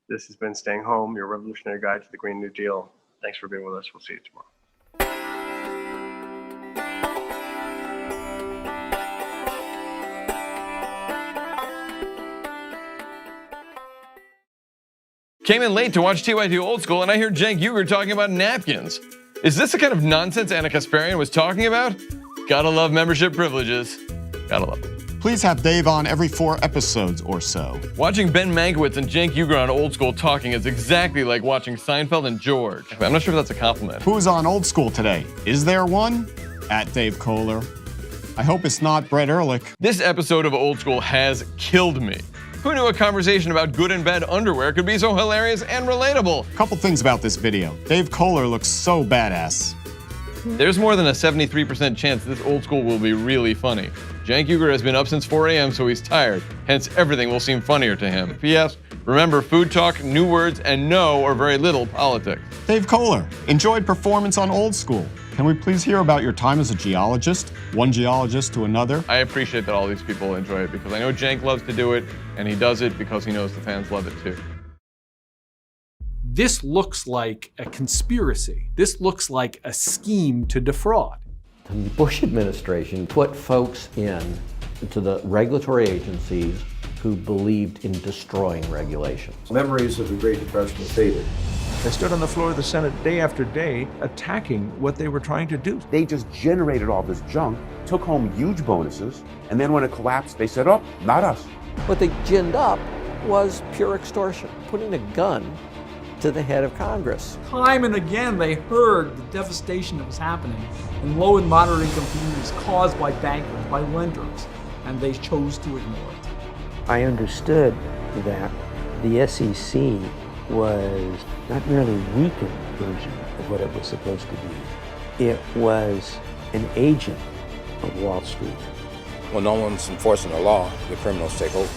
This has been Staying Home, your revolutionary guide to the Green New Deal. Thanks for being with us. We'll see you tomorrow. Came in late to watch TYT Old School, and I hear Cenk Uygur talking about napkins. Is this the kind of nonsense Anna Kasparian was talking about? Gotta love membership privileges. Gotta love them. Please have Dave on every 4 episodes or so. Watching Ben Mankiewicz and Cenk Uygur on Old School talking is exactly like watching Seinfeld and George. I'm not sure if that's a compliment. Who's on Old School today? Is there one? At Dave Kohler. I hope it's not Brett Ehrlich. This episode of Old School has killed me. Who knew a conversation about good and bad underwear could be so hilarious and relatable? Couple things about this video. Dave Kohler looks so badass. There's more than a 73% chance this Old School will be really funny. Cenk Uygur has been up since 4 a.m., so he's tired. Hence, everything will seem funnier to him. P.S. Remember, food talk, new words, and no or very little politics. Dave Kohler, enjoyed performance on Old School. Can we please hear about your time as a geologist? One geologist to another? I appreciate that all these people enjoy it because I know Cenk loves to do it, and he does it because he knows the fans love it too. This looks like a conspiracy. This looks like a scheme to defraud. The Bush administration put folks into the regulatory agencies who believed in destroying regulations. Memories of the Great Depression faded. They stood on the floor of the Senate day after day attacking what they were trying to do. They just generated all this junk, took home huge bonuses, and then when it collapsed, they said, oh, not us. What they ginned up was pure extortion, putting a gun to the head of Congress. Time and again, they heard the devastation that was happening in low and moderate income communities caused by bankers, by lenders, and they chose to ignore it. I understood that the SEC was not merely a weakened version of what it was supposed to be. It was an agent of Wall Street. When no one's enforcing the law, the criminals take over.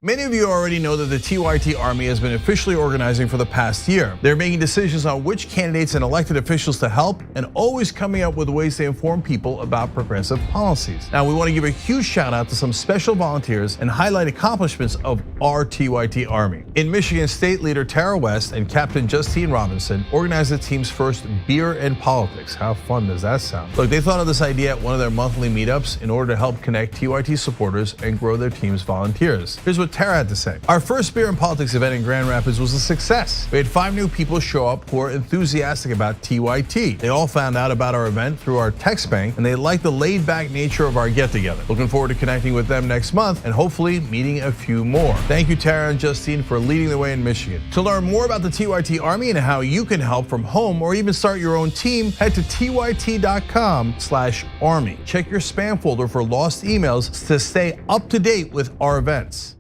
Many of you already know that the TYT Army has been officially organizing for the past year. They're making decisions on which candidates and elected officials to help and always coming up with ways to inform people about progressive policies. Now, we want to give a huge shout out to some special volunteers and highlight accomplishments of our TYT Army. In Michigan, State Leader Tara West and Captain Justine Robinson organized the team's first Beer and Politics. How fun does that sound? Look, they thought of this idea at one of their monthly meetups in order to help connect TYT supporters and grow their team's volunteers. Here's what Tara had to say. Our first Beer and Politics event in Grand Rapids was a success. We had 5 new people show up who are enthusiastic about TYT. They all found out about our event through our text bank, and they liked the laid-back nature of our get-together. Looking forward to connecting with them next month and hopefully meeting a few more. Thank you, Tara and Justine, for leading the way in Michigan. To learn more about the TYT Army and how you can help from home or even start your own team, head to tyt.com/army. Check your spam folder for lost emails to stay up to date with our events.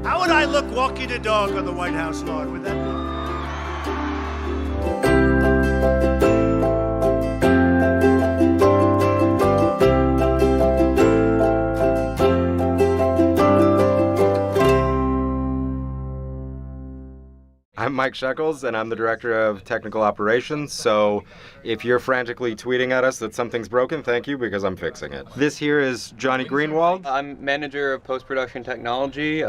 How would I look walking the dog on the White House lawn? Would that be? I'm Mike Shekels, and I'm the Director of Technical Operations, so if you're frantically tweeting at us that something's broken, thank you, because I'm fixing it. This here is Johnny Greenwald. I'm Manager of Post-Production Technology.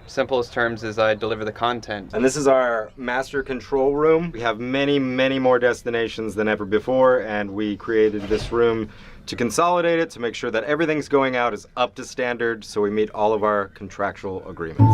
Simplest terms is I deliver the content. And this is our master control room. We have many, many more destinations than ever before, and we created this room to consolidate it, to make sure that everything's going out is up to standard, so we meet all of our contractual agreements.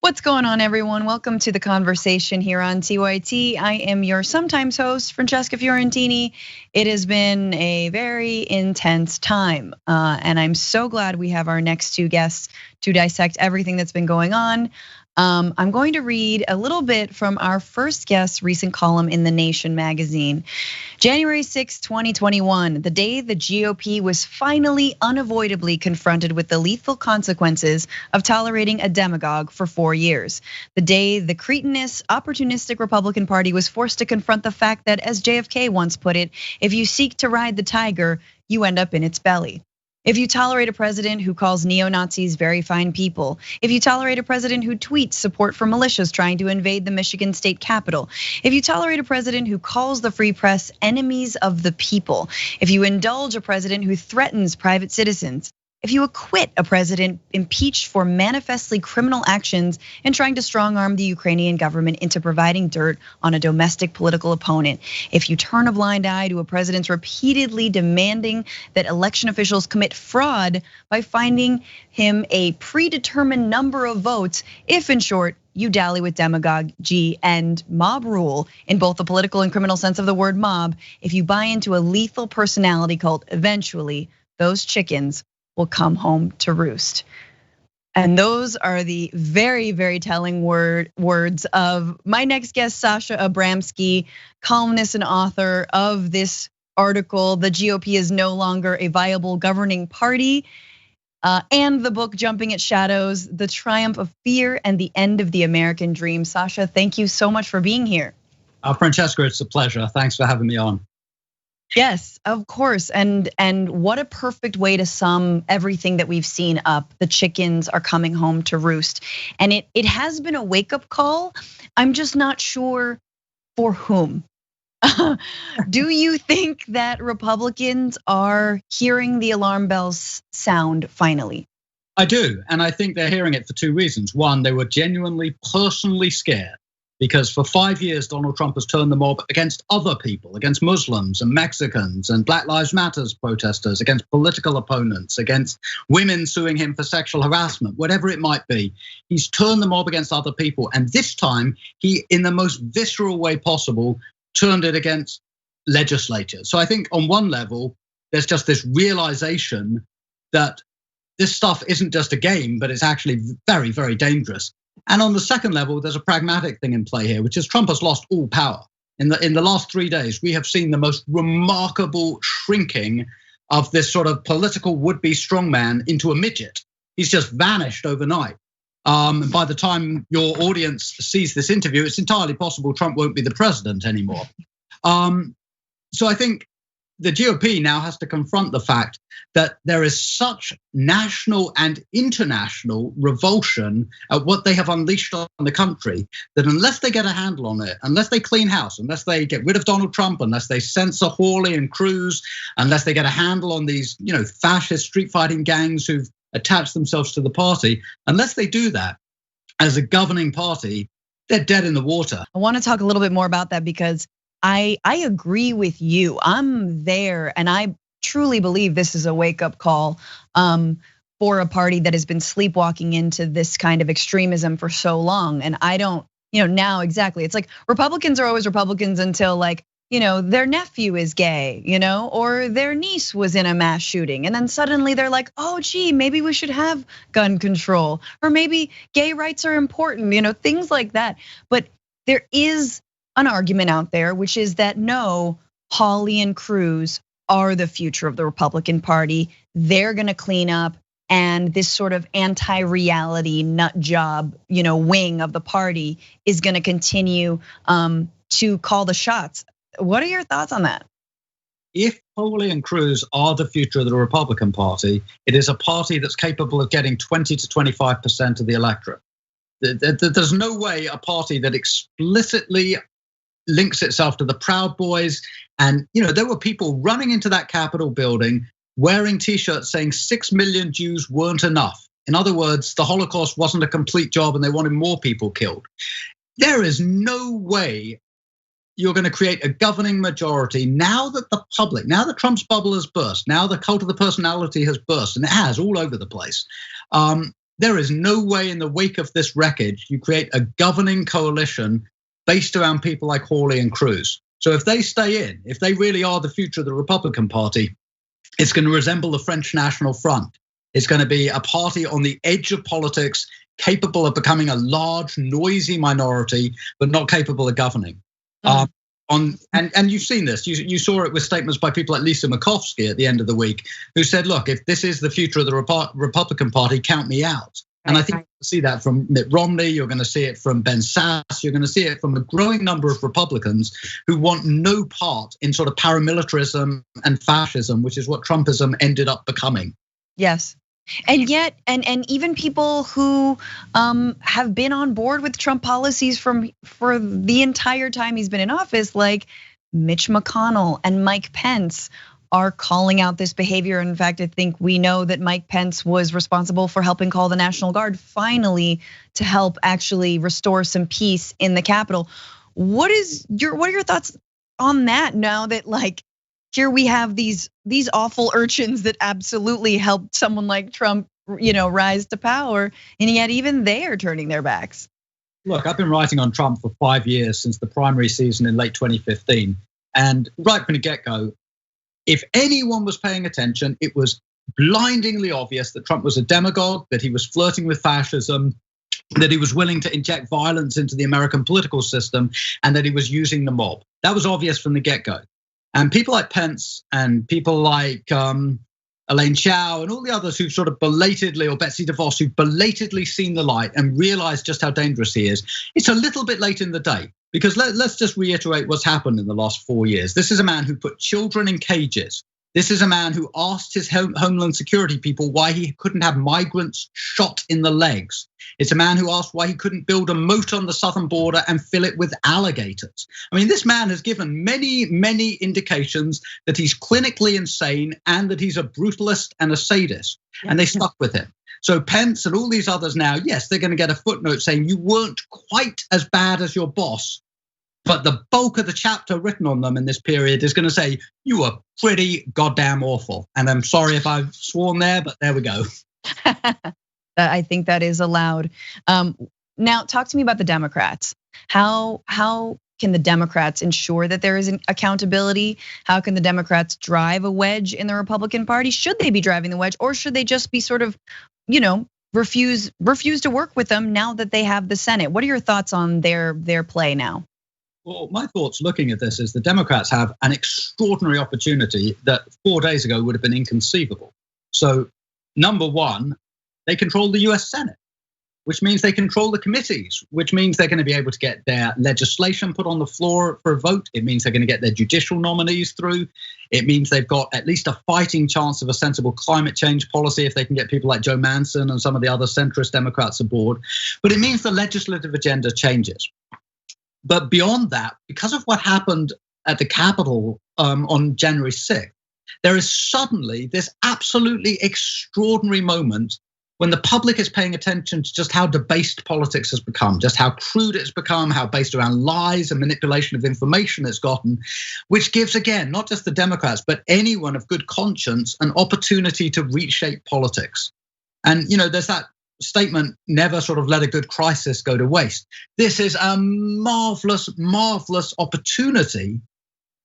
What's going on, everyone? Welcome to the conversation here on TYT. I am your sometimes host, Francesca Fiorentini. It has been a very intense time, and I'm so glad we have our next two guests to dissect everything that's been going on. I'm going to read a little bit from our first guest's recent column in The Nation magazine. January 6, 2021, the day the GOP was finally unavoidably confronted with the lethal consequences of tolerating a demagogue for 4 years. The day the cretinous, opportunistic Republican Party was forced to confront the fact that, as JFK once put it, if you seek to ride the tiger, you end up in its belly. If you tolerate a president who calls neo-Nazis very fine people, if you tolerate a president who tweets support for militias trying to invade the Michigan state capitol, if you tolerate a president who calls the free press enemies of the people, if you indulge a president who threatens private citizens, if you acquit a president impeached for manifestly criminal actions and trying to strong-arm the Ukrainian government into providing dirt on a domestic political opponent, if you turn a blind eye to a president's repeatedly demanding that election officials commit fraud by finding him a predetermined number of votes, if in short, you dally with demagogy and mob rule in both the political and criminal sense of the word mob, if you buy into a lethal personality cult, eventually those chickens will come home to roost. And those are the very, very telling words of my next guest, Sasha Abramsky, columnist and author of this article, "The GOP is no longer a viable governing party," and the book, "Jumping at Shadows, The Triumph of Fear and the End of the American Dream." Sasha, thank you so much for being here. Francesca, it's a pleasure. Thanks for having me on. Yes, of course, and what a perfect way to sum everything that we've seen up. The chickens are coming home to roost, and it has been a wake-up call. I'm just not sure for whom. Do you think that Republicans are hearing the alarm bells sound finally? I do, and I think they're hearing it for two reasons. One, they were genuinely personally scared, because for 5 years, Donald Trump has turned the mob against other people, against Muslims and Mexicans and Black Lives Matter protesters, against political opponents, against women suing him for sexual harassment, whatever it might be. He's turned the mob against other people. And this time, he, in the most visceral way possible, turned it against legislators. So I think on one level, there's just this realization that this stuff isn't just a game, but it's actually very, very dangerous. And on the second level, there's a pragmatic thing in play here, which is Trump has lost all power. In the last 3 days, we have seen the most remarkable shrinking of this sort of political would-be strongman into a midget. He's just vanished overnight. By the time your audience sees this interview, it's entirely possible Trump won't be the president anymore. So I think the GOP now has to confront the fact that there is such national and international revulsion at what they have unleashed on the country that unless they get a handle on it, unless they clean house, unless they get rid of Donald Trump, unless they censor Hawley and Cruz, unless they get a handle on these, fascist street fighting gangs who've attached themselves to the party, unless they do that as a governing party, they're dead in the water. I want to talk a little bit more about that because I agree with you. I'm there, and I truly believe this is a wake-up call for a party that has been sleepwalking into this kind of extremism for so long. And I don't, now exactly. It's like Republicans are always Republicans until their nephew is gay, or their niece was in a mass shooting. And then suddenly they're like, oh, gee, maybe we should have gun control, or maybe gay rights are important, things like that. But there is an argument out there, which is that no, Hawley and Cruz are the future of the Republican Party. They're gonna clean up, and this sort of anti-reality nut job, wing of the party is gonna continue to call the shots. What are your thoughts on that? If Hawley and Cruz are the future of the Republican Party, it is a party that's capable of getting 20 to 25% of the electorate. There's no way a party that explicitly links itself to the Proud Boys. And there were people running into that Capitol building wearing t-shirts saying 6 million Jews weren't enough. In other words, the Holocaust wasn't a complete job and they wanted more people killed. There is no way you're going to create a governing majority now that Trump's bubble has burst, now the cult of the personality has burst, and it has all over the place. there is no way in the wake of this wreckage you create a governing coalition based around people like Hawley and Cruz. So if they stay in, if they really are the future of the Republican Party, it's going to resemble the French National Front. It's going to be a party on the edge of politics, capable of becoming a large, noisy minority, but not capable of governing. And you've seen this. You saw it with statements by people like Lisa Murkowski at the end of the week, who said, "Look, if this is the future of the Republican Party, count me out." And I think you'll see that from Mitt Romney. You're going to see it from Ben Sasse. You're going to see it from a growing number of Republicans who want no part in sort of paramilitarism and fascism, which is what Trumpism ended up becoming. Yes. And yet, and even people who have been on board with Trump policies for the entire time he's been in office, like Mitch McConnell and Mike Pence, are calling out this behavior. In fact, I think we know that Mike Pence was responsible for helping call the National Guard finally to help actually restore some peace in the Capitol. What are your thoughts on that now that like here we have these awful urchins that absolutely helped someone like Trump, rise to power, and yet even they are turning their backs? Look, I've been writing on Trump for 5 years since the primary season in late 2015. And right from the get-go, if anyone was paying attention, it was blindingly obvious that Trump was a demagogue, that he was flirting with fascism, that he was willing to inject violence into the American political system, and that he was using the mob. That was obvious from the get-go. And people like Pence and people like Elaine Chao and all the others who've sort of belatedly, or Betsy DeVos, who've belatedly seen the light and realized just how dangerous he is, it's a little bit late in the day. Because let's just reiterate what's happened in the last 4 years. This is a man who put children in cages. This is a man who asked his Homeland Security people why he couldn't have migrants shot in the legs. It's a man who asked why he couldn't build a moat on the southern border and fill it with alligators. I mean, this man has given many, many indications that he's clinically insane and that he's a brutalist and a sadist, and they stuck with him. So Pence and all these others now, yes, they're going to get a footnote saying you weren't quite as bad as your boss, but the bulk of the chapter written on them in this period is going to say you were pretty goddamn awful. And I'm sorry if I've sworn there, but there we go. I think that is allowed. Now, talk to me about the Democrats. How can the Democrats ensure that there is an accountability? How can the Democrats drive a wedge in the Republican Party? Should they be driving the wedge, or should they just be sort of, refuse to work with them now that they have the Senate? What are your thoughts on their play now? Well, my thoughts looking at this is the Democrats have an extraordinary opportunity that 4 days ago would have been inconceivable. So, number one, they control the US Senate, which means they control the committees, which means they're going to be able to get their legislation put on the floor for a vote. It means they're going to get their judicial nominees through. It means they've got at least a fighting chance of a sensible climate change policy if they can get people like Joe Manchin and some of the other centrist Democrats aboard. But it means the legislative agenda changes. But beyond that, because of what happened at the Capitol on January 6th, there is suddenly this absolutely extraordinary moment when the public is paying attention to just how debased politics has become, just how crude it's become, how based around lies and manipulation of information it's gotten, which gives, again, not just the Democrats, but anyone of good conscience an opportunity to reshape politics. And there's that statement, never sort of let a good crisis go to waste. This is a marvelous, marvelous opportunity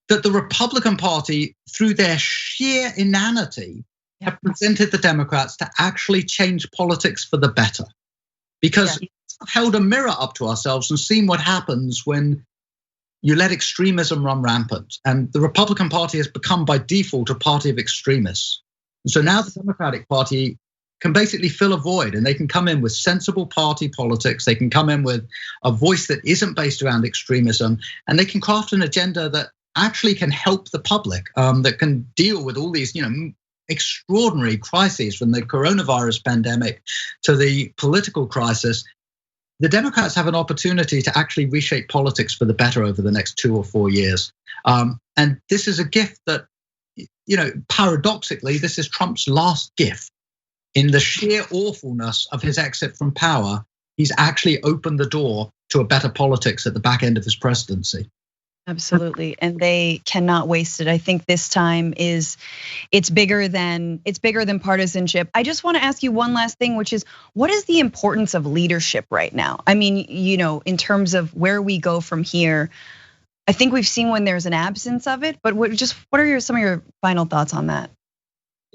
that the Republican Party, through their sheer inanity, have presented the Democrats to actually change politics for the better. Because we've held a mirror up to ourselves and seen what happens when you let extremism run rampant. And the Republican Party has become by default a party of extremists. And so now the Democratic Party can basically fill a void, and they can come in with sensible party politics. They can come in with a voice that isn't based around extremism, and they can craft an agenda that actually can help the public, that can deal with all these, extraordinary crises, from the coronavirus pandemic to the political crisis. The Democrats have an opportunity to actually reshape politics for the better over the next 2 or 4 years. And this is a gift that, paradoxically, this is Trump's last gift. In the sheer awfulness of his exit from power, he's actually opened the door to a better politics at the back end of his presidency. Absolutely, and they cannot waste it. I think this time it's bigger than partisanship. I just want to ask you one last thing, which is, what is the importance of leadership right now? I mean, in terms of where we go from here, I think we've seen when there's an absence of it, but what are some of your final thoughts on that?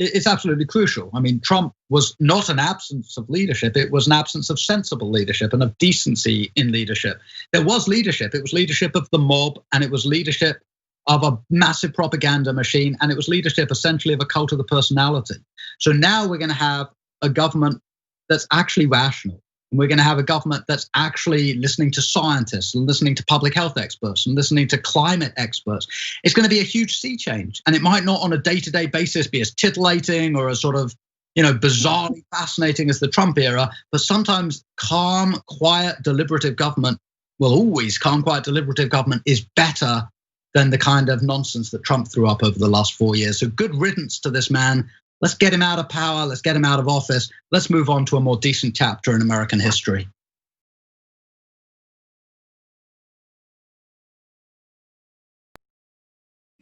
It's absolutely crucial. I mean, Trump was not an absence of leadership. It was an absence of sensible leadership and of decency in leadership. There was leadership. It was leadership of the mob, and it was leadership of a massive propaganda machine, and it was leadership essentially of a cult of the personality. So now we're going to have a government that's actually rational. And we're going to have a government that's actually listening to scientists and listening to public health experts and listening to climate experts. It's going to be a huge sea change. And it might not on a day-to-day basis be as titillating or as sort of, bizarrely fascinating as the Trump era, but sometimes calm, quiet, deliberative government, calm, quiet, deliberative government is better than the kind of nonsense that Trump threw up over the last 4 years. So good riddance to this man. Let's get him out of power. Let's get him out of office. Let's move on to a more decent chapter in American history.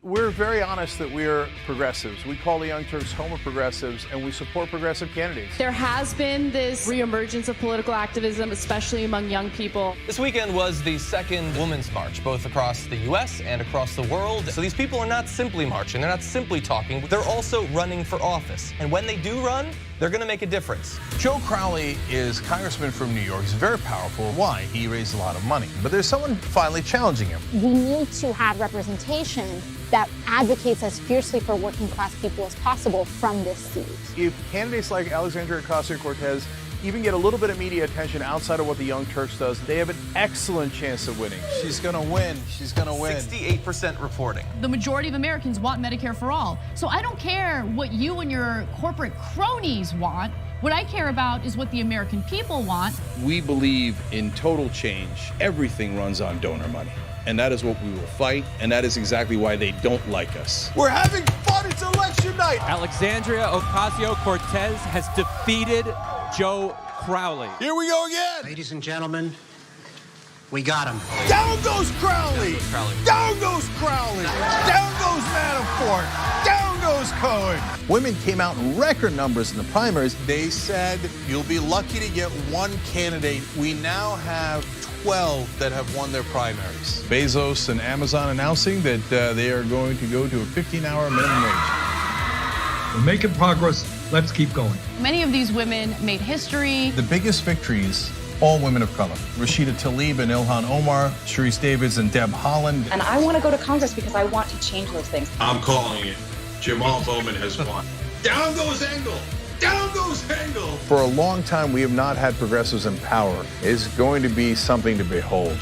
We're very honest that we're progressives. We call the Young Turks home of progressives, and we support progressive candidates. There has been this reemergence of political activism, especially among young people. This weekend was the second Women's March, both across the US and across the world. So these people are not simply marching, they're not simply talking, they're also running for office. And when they do run, they're gonna make a difference. Joe Crowley is congressman from New York. He's very powerful. Why? He raised a lot of money. But there's someone finally challenging him. We need to have representation that advocates as fiercely for working class people as possible from this seat. If candidates like Alexandria Ocasio-Cortez even get a little bit of media attention outside of what the Young Turks does, they have an excellent chance of winning. She's gonna win, she's gonna win. 68% reporting. The majority of Americans want Medicare for all. So I don't care what you and your corporate cronies want. What I care about is what the American people want. We believe in total change. Everything runs on donor money. And that is what we will fight, and that is exactly why they don't like us. We're having fun, it's election night! Alexandria Ocasio-Cortez has defeated Joe Crowley. Here we go again! Ladies and gentlemen, we got him. Down goes Crowley! Down goes Crowley! Down goes Manafort! Down goes Cohen! Women came out in record numbers in the primaries. They said, you'll be lucky to get one candidate. We now have 12 that have won their primaries. Bezos and Amazon announcing that they are going to go to a 15-hour minimum wage. We're making progress. Let's keep going. Many of these women made history. The biggest victories, all women of color. Rashida Tlaib and Ilhan Omar, Sharice Davids and Deb Haaland. And I want to go to Congress because I want to change those things. I'm calling it. Jamal Bowman has won. Down goes Engel. Down goes Engel. For a long time, we have not had progressives in power. It's going to be something to behold.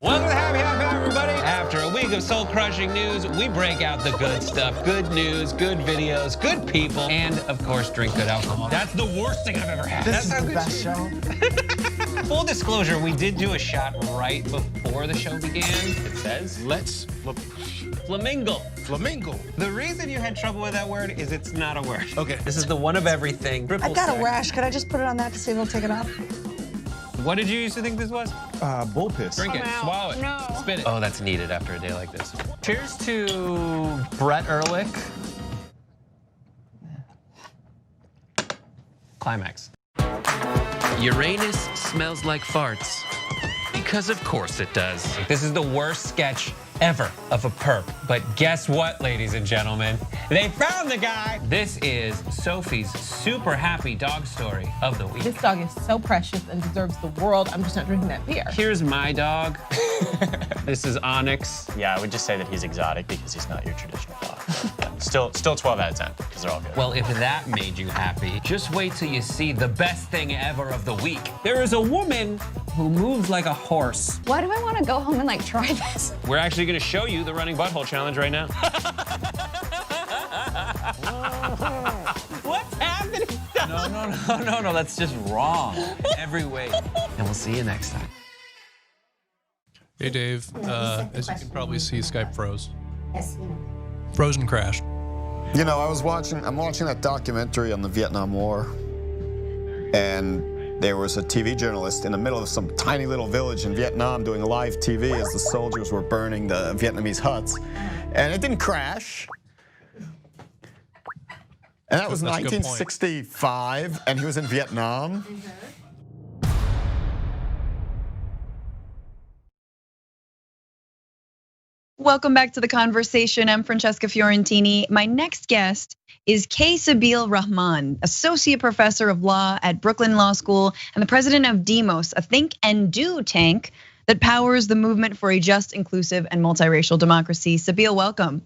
Welcome to Happy Hour, everybody. After a week of soul-crushing news, we break out the good stuff. Good news, good videos, good people, and, of course, drink good alcohol. That's the worst thing I've ever had. This is the best show. Full disclosure, we did do a shot right before the show began. It says, let's flamingo. Flamingo. The reason you had trouble with that word is it's not a word. Okay. This is the one of everything. I've got a rash. Could I just put it on that to see if it'll take it off? What did you used to think this was? Bull piss. Drink it, swallow it, spit it. Oh, that's needed after a day like this. Cheers to Brett Ehrlich. Climax. Uranus smells like farts. Because of course it does. This is the worst sketch ever of a perp. But guess what, ladies and gentlemen? They found the guy. This is Sophie's super happy dog story of the week. This dog is so precious and deserves the world. I'm just not drinking that beer. Here's my dog. This is Onyx. Yeah, I would just say that he's exotic because he's not your traditional dog. Yeah, still 12 out of 10 because they're all good. Well, if that made you happy, just wait till you see the best thing ever of the week. There is a woman who moves like a horse. Why do I want to go home and like try this? We're actually going to show you the running butthole challenge right now. What's happening? No, that's just wrong. Every way. And we'll see you next time. Hey, Dave. As you can probably see, Skype froze. Frozen crashed. You know, I'm watching that documentary on the Vietnam War, and there was a TV journalist in the middle of some tiny little village in Vietnam doing live TV as the soldiers were burning the Vietnamese huts. And it didn't crash. And that was That's a good point. 1965, and he was in Vietnam. Welcome back to the conversation. I'm Francesca Fiorentini. My next guest is K. Sabil Rahman, associate professor of law at Brooklyn Law School and the president of Demos, a think and do tank that powers the movement for a just, inclusive, and multiracial democracy. Sabil, welcome.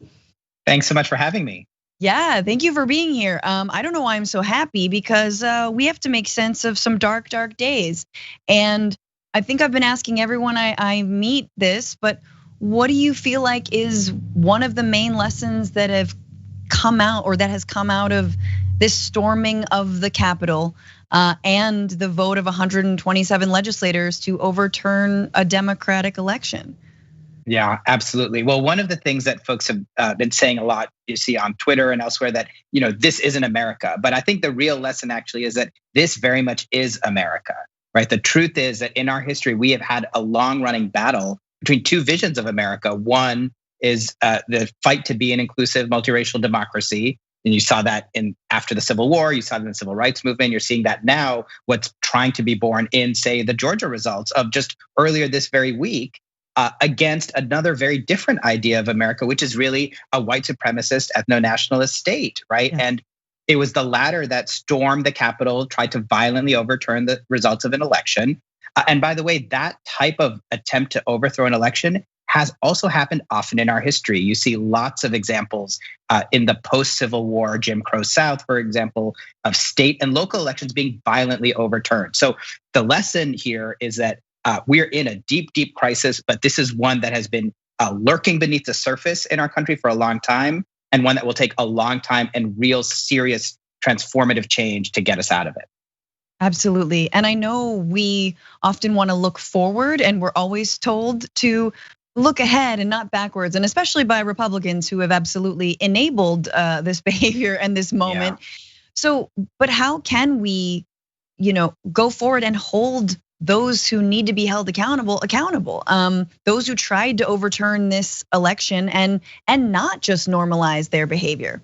Thanks so much for having me. Yeah, thank you for being here. I don't know why I'm so happy, because we have to make sense of some dark, dark days. And I think I've been asking everyone I meet this, but what do you feel like is one of the main lessons that have come out, or that has come out of this storming of the Capitol and the vote of 127 legislators to overturn a democratic election? Yeah, absolutely. Well, one of the things that folks have been saying a lot, you see on Twitter and elsewhere, that this isn't America. But I think the real lesson actually is that this very much is America, right? The truth is that in our history, we have had a long-running battle between two visions of America. One is the fight to be an inclusive, multiracial democracy. And you saw that after the Civil War, you saw that in the Civil Rights Movement. You're seeing that now, what's trying to be born in, say, the Georgia results of just earlier this very week, against another very different idea of America, which is really a white supremacist, ethno-nationalist state, right? Yes. And it was the latter that stormed the Capitol, tried to violently overturn the results of an election. And by the way, that type of attempt to overthrow an election has also happened often in our history. You see lots of examples in the post-Civil War, Jim Crow South, for example, of state and local elections being violently overturned. So the lesson here is that we're in a deep, deep crisis, but this is one that has been lurking beneath the surface in our country for a long time, and one that will take a long time and real serious transformative change to get us out of it. Absolutely. And I know we often want to look forward, and we're always told to look ahead and not backwards, and especially by Republicans who have absolutely enabled this behavior and this moment. Yeah. So, but how can we, go forward and hold those who need to be held accountable? Those who tried to overturn this election and not just normalize their behavior.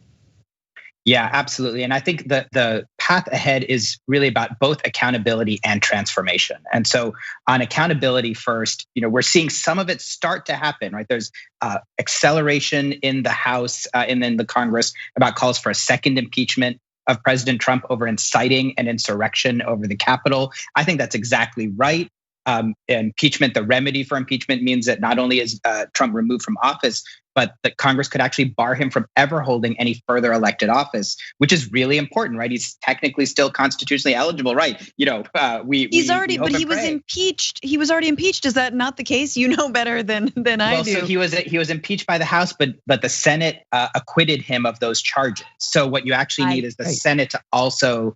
Yeah, absolutely. And I think the path ahead is really about both accountability and transformation. And so on accountability first, we're seeing some of it start to happen, right? There's acceleration in the House and then the Congress about calls for a second impeachment of President Trump over inciting an insurrection over the Capitol. I think that's exactly right. Impeachment, the remedy for impeachment means that not only is Trump removed from office, but that Congress could actually bar him from ever holding any further elected office, which is really important, right? He's technically still constitutionally eligible, right? He was impeached. He was already impeached. Is that not the case? You know better than I do. So he was impeached by the House, but the Senate acquitted him of those charges. So what you actually need is the Senate to also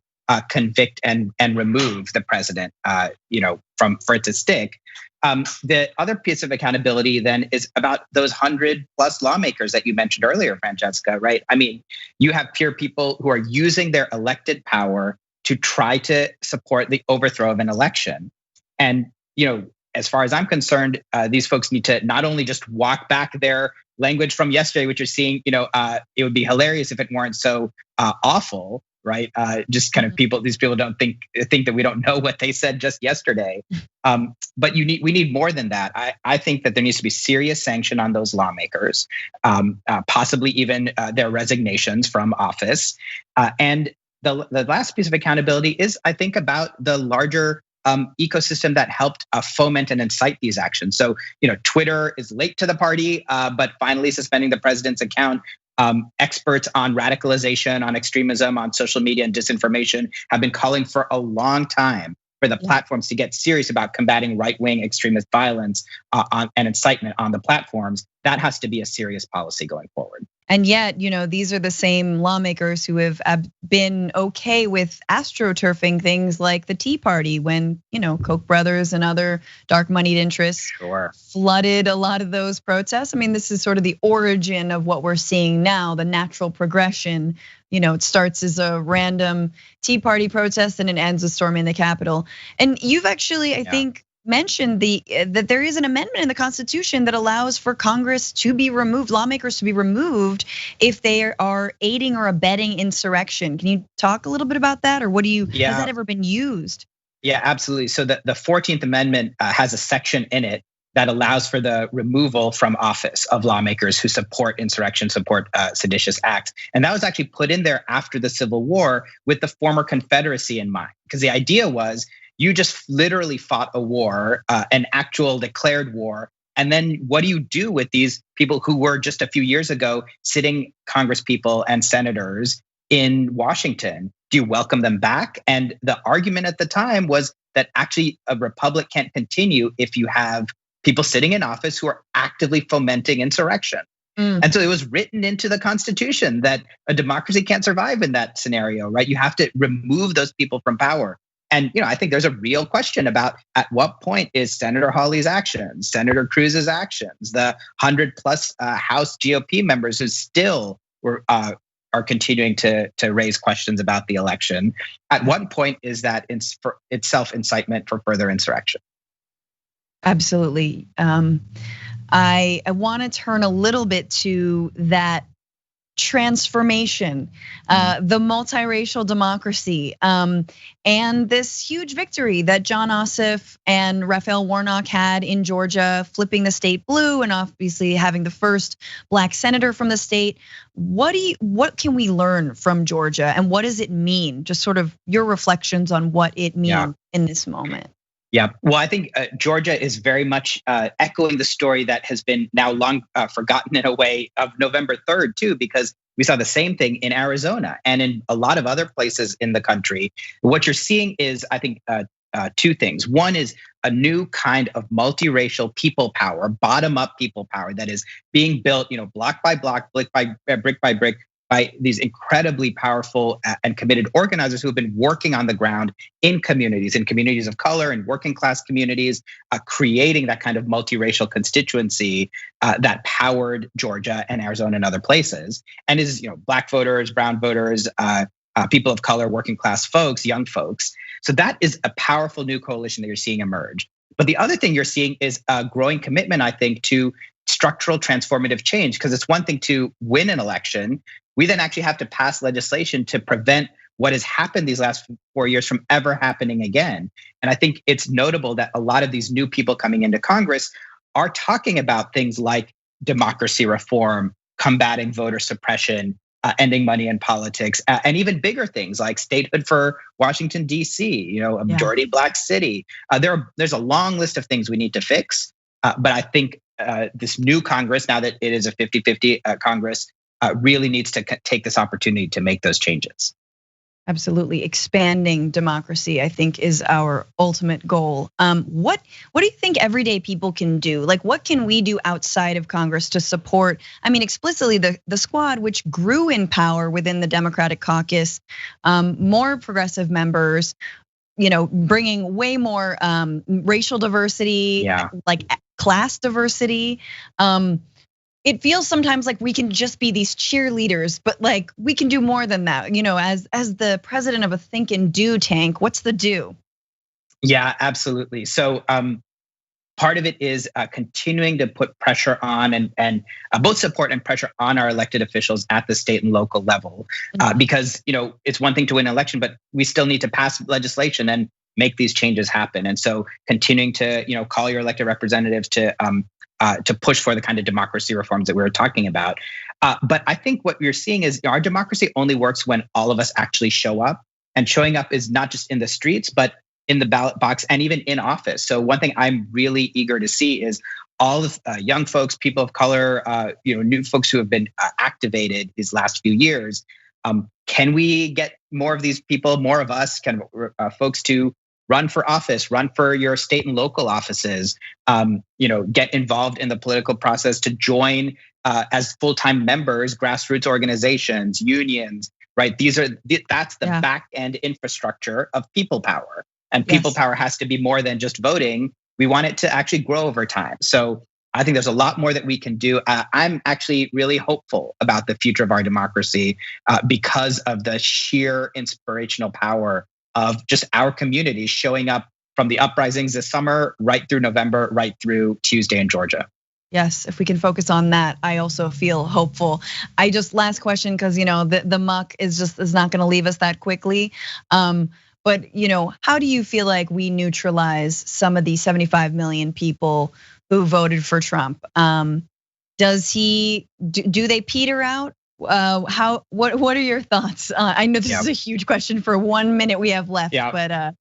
convict and remove the president, for it to stick. The other piece of accountability then is about those 100+ lawmakers that you mentioned earlier, Francesca, right? I mean, you have peer people who are using their elected power to try to support the overthrow of an election. And, as far as I'm concerned, these folks need to not only just walk back their language from yesterday, which you're seeing, it would be hilarious if it weren't so awful, right? Just kind of these people don't think that we don't know what they said just yesterday. But we need more than that. I think that there needs to be serious sanction on those lawmakers, possibly even their resignations from office. And the last piece of accountability is, I think, about the larger ecosystem that helped foment and incite these actions. So, Twitter is late to the party, but finally suspending the president's account. Experts on radicalization, on extremism, on social media and disinformation have been calling for a long time for the platforms to get serious about combating right-wing extremist violence and incitement on the platforms. That has to be a serious policy going forward. And yet, these are the same lawmakers who have been okay with astroturfing things like the Tea Party when, Koch brothers and other dark moneyed interests flooded a lot of those protests. I mean, this is sort of the origin of what we're seeing now, the natural progression. It starts as a random Tea Party protest and it ends with storming the Capitol. And you've actually, I think, mentioned that there is an amendment in the Constitution that allows for Congress to be removed, lawmakers to be removed if they are aiding or abetting insurrection. Can you talk a little bit about that, or has that ever been used? Yeah, absolutely. So the 14th Amendment has a section in it that allows for the removal from office of lawmakers who support insurrection, support seditious acts. And that was actually put in there after the Civil War with the former Confederacy in mind, because the idea was you just literally fought a war, an actual declared war. And then what do you do with these people who were just a few years ago sitting congresspeople and senators in Washington? Do you welcome them back? And the argument at the time was that actually a republic can't continue if you have people sitting in office who are actively fomenting insurrection. And so it was written into the Constitution that a democracy can't survive in that scenario, right? You have to remove those people from power. And I think there's a real question about at what point is Senator Hawley's actions, Senator Cruz's actions, the 100+ House GOP members who still are continuing to raise questions about the election. At what point is that for itself incitement for further insurrection? Absolutely. I want to turn a little bit to that transformation, the multiracial democracy, and this huge victory that John Ossoff and Raphael Warnock had in Georgia, flipping the state blue and obviously having the first Black senator from the state. What can we learn from Georgia, and what does it mean? Just sort of your reflections on what it means in this moment. Yeah, well, I think Georgia is very much echoing the story that has been now long forgotten in a way of November 3rd too, because we saw the same thing in Arizona and in a lot of other places in the country. What you're seeing is, I think, two things. One is a new kind of multiracial people power, bottom-up people power that is being built, block by block, brick by brick, by these incredibly powerful and committed organizers who have been working on the ground in communities of color and working class communities, creating that kind of multiracial constituency that powered Georgia and Arizona and other places. And is, Black voters, brown voters, people of color, working class folks, young folks. So that is a powerful new coalition that you're seeing emerge. But the other thing you're seeing is a growing commitment, I think, to structural transformative change, because it's one thing to win an election. We then actually have to pass legislation to prevent what has happened these last 4 years from ever happening again. And I think it's notable that a lot of these new people coming into Congress are talking about things like democracy reform, combating voter suppression, ending money in politics, and even bigger things like statehood for Washington, D.C., a majority Black city. There's a long list of things we need to fix. But I think this new Congress, now that it is a 50-50 Congress, really needs to take this opportunity to make those changes. Absolutely, expanding democracy, I think, is our ultimate goal. What do you think everyday people can do? Like, what can we do outside of Congress to support? I mean, explicitly the squad, which grew in power within the Democratic caucus, more progressive members, bringing way more racial diversity, like class diversity. It feels sometimes like we can just be these cheerleaders, but like we can do more than that. As the president of a think and do tank, what's the do? Yeah, absolutely. So part of it is continuing to put pressure on and both support and pressure on our elected officials at the state and local level, because it's one thing to win an election, but we still need to pass legislation and make these changes happen. And so continuing to call your elected representatives to push for the kind of democracy reforms that we were talking about. But I think what we're seeing is our democracy only works when all of us actually show up. And showing up is not just in the streets, but in the ballot box and even in office. So one thing I'm really eager to see is all of young folks, people of color, new folks who have been activated these last few years. Can we get more of these people, more of us, folks to run for office, run for your state and local offices, get involved in the political process, to join as full-time members, grassroots organizations, unions, right? That's the back end infrastructure of people power. And people power has to be more than just voting. We want it to actually grow over time. So I think there's a lot more that we can do. I'm actually really hopeful about the future of our democracy because of the sheer inspirational power of just our communities showing up from the uprisings this summer, right through November, right through Tuesday in Georgia. Yes, if we can focus on that, I also feel hopeful. Last question, because the muck is not going to leave us that quickly. But how do you feel like we neutralize some of these 75 million people who voted for Trump? Do they peter out? What are your thoughts? I know this is a huge question for 1 minute we have left, but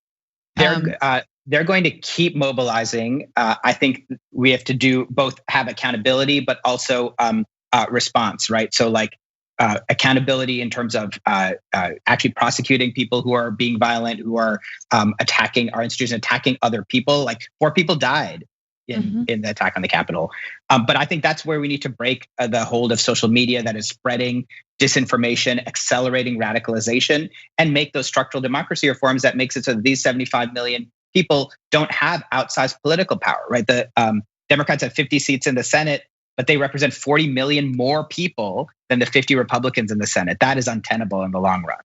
they're going to keep mobilizing. I think we have to do both, have accountability, but also response, right? So accountability in terms of actually prosecuting people who are being violent, who are attacking our institutions, attacking other people. Like 4 people died in the attack on the Capitol. But I think that's where we need to break the hold of social media that is spreading disinformation, accelerating radicalization, and make those structural democracy reforms that makes it so that these 75 million people don't have outsized political power, right? The Democrats have 50 seats in the Senate, but they represent 40 million more people than the 50 Republicans in the Senate. That is untenable in the long run.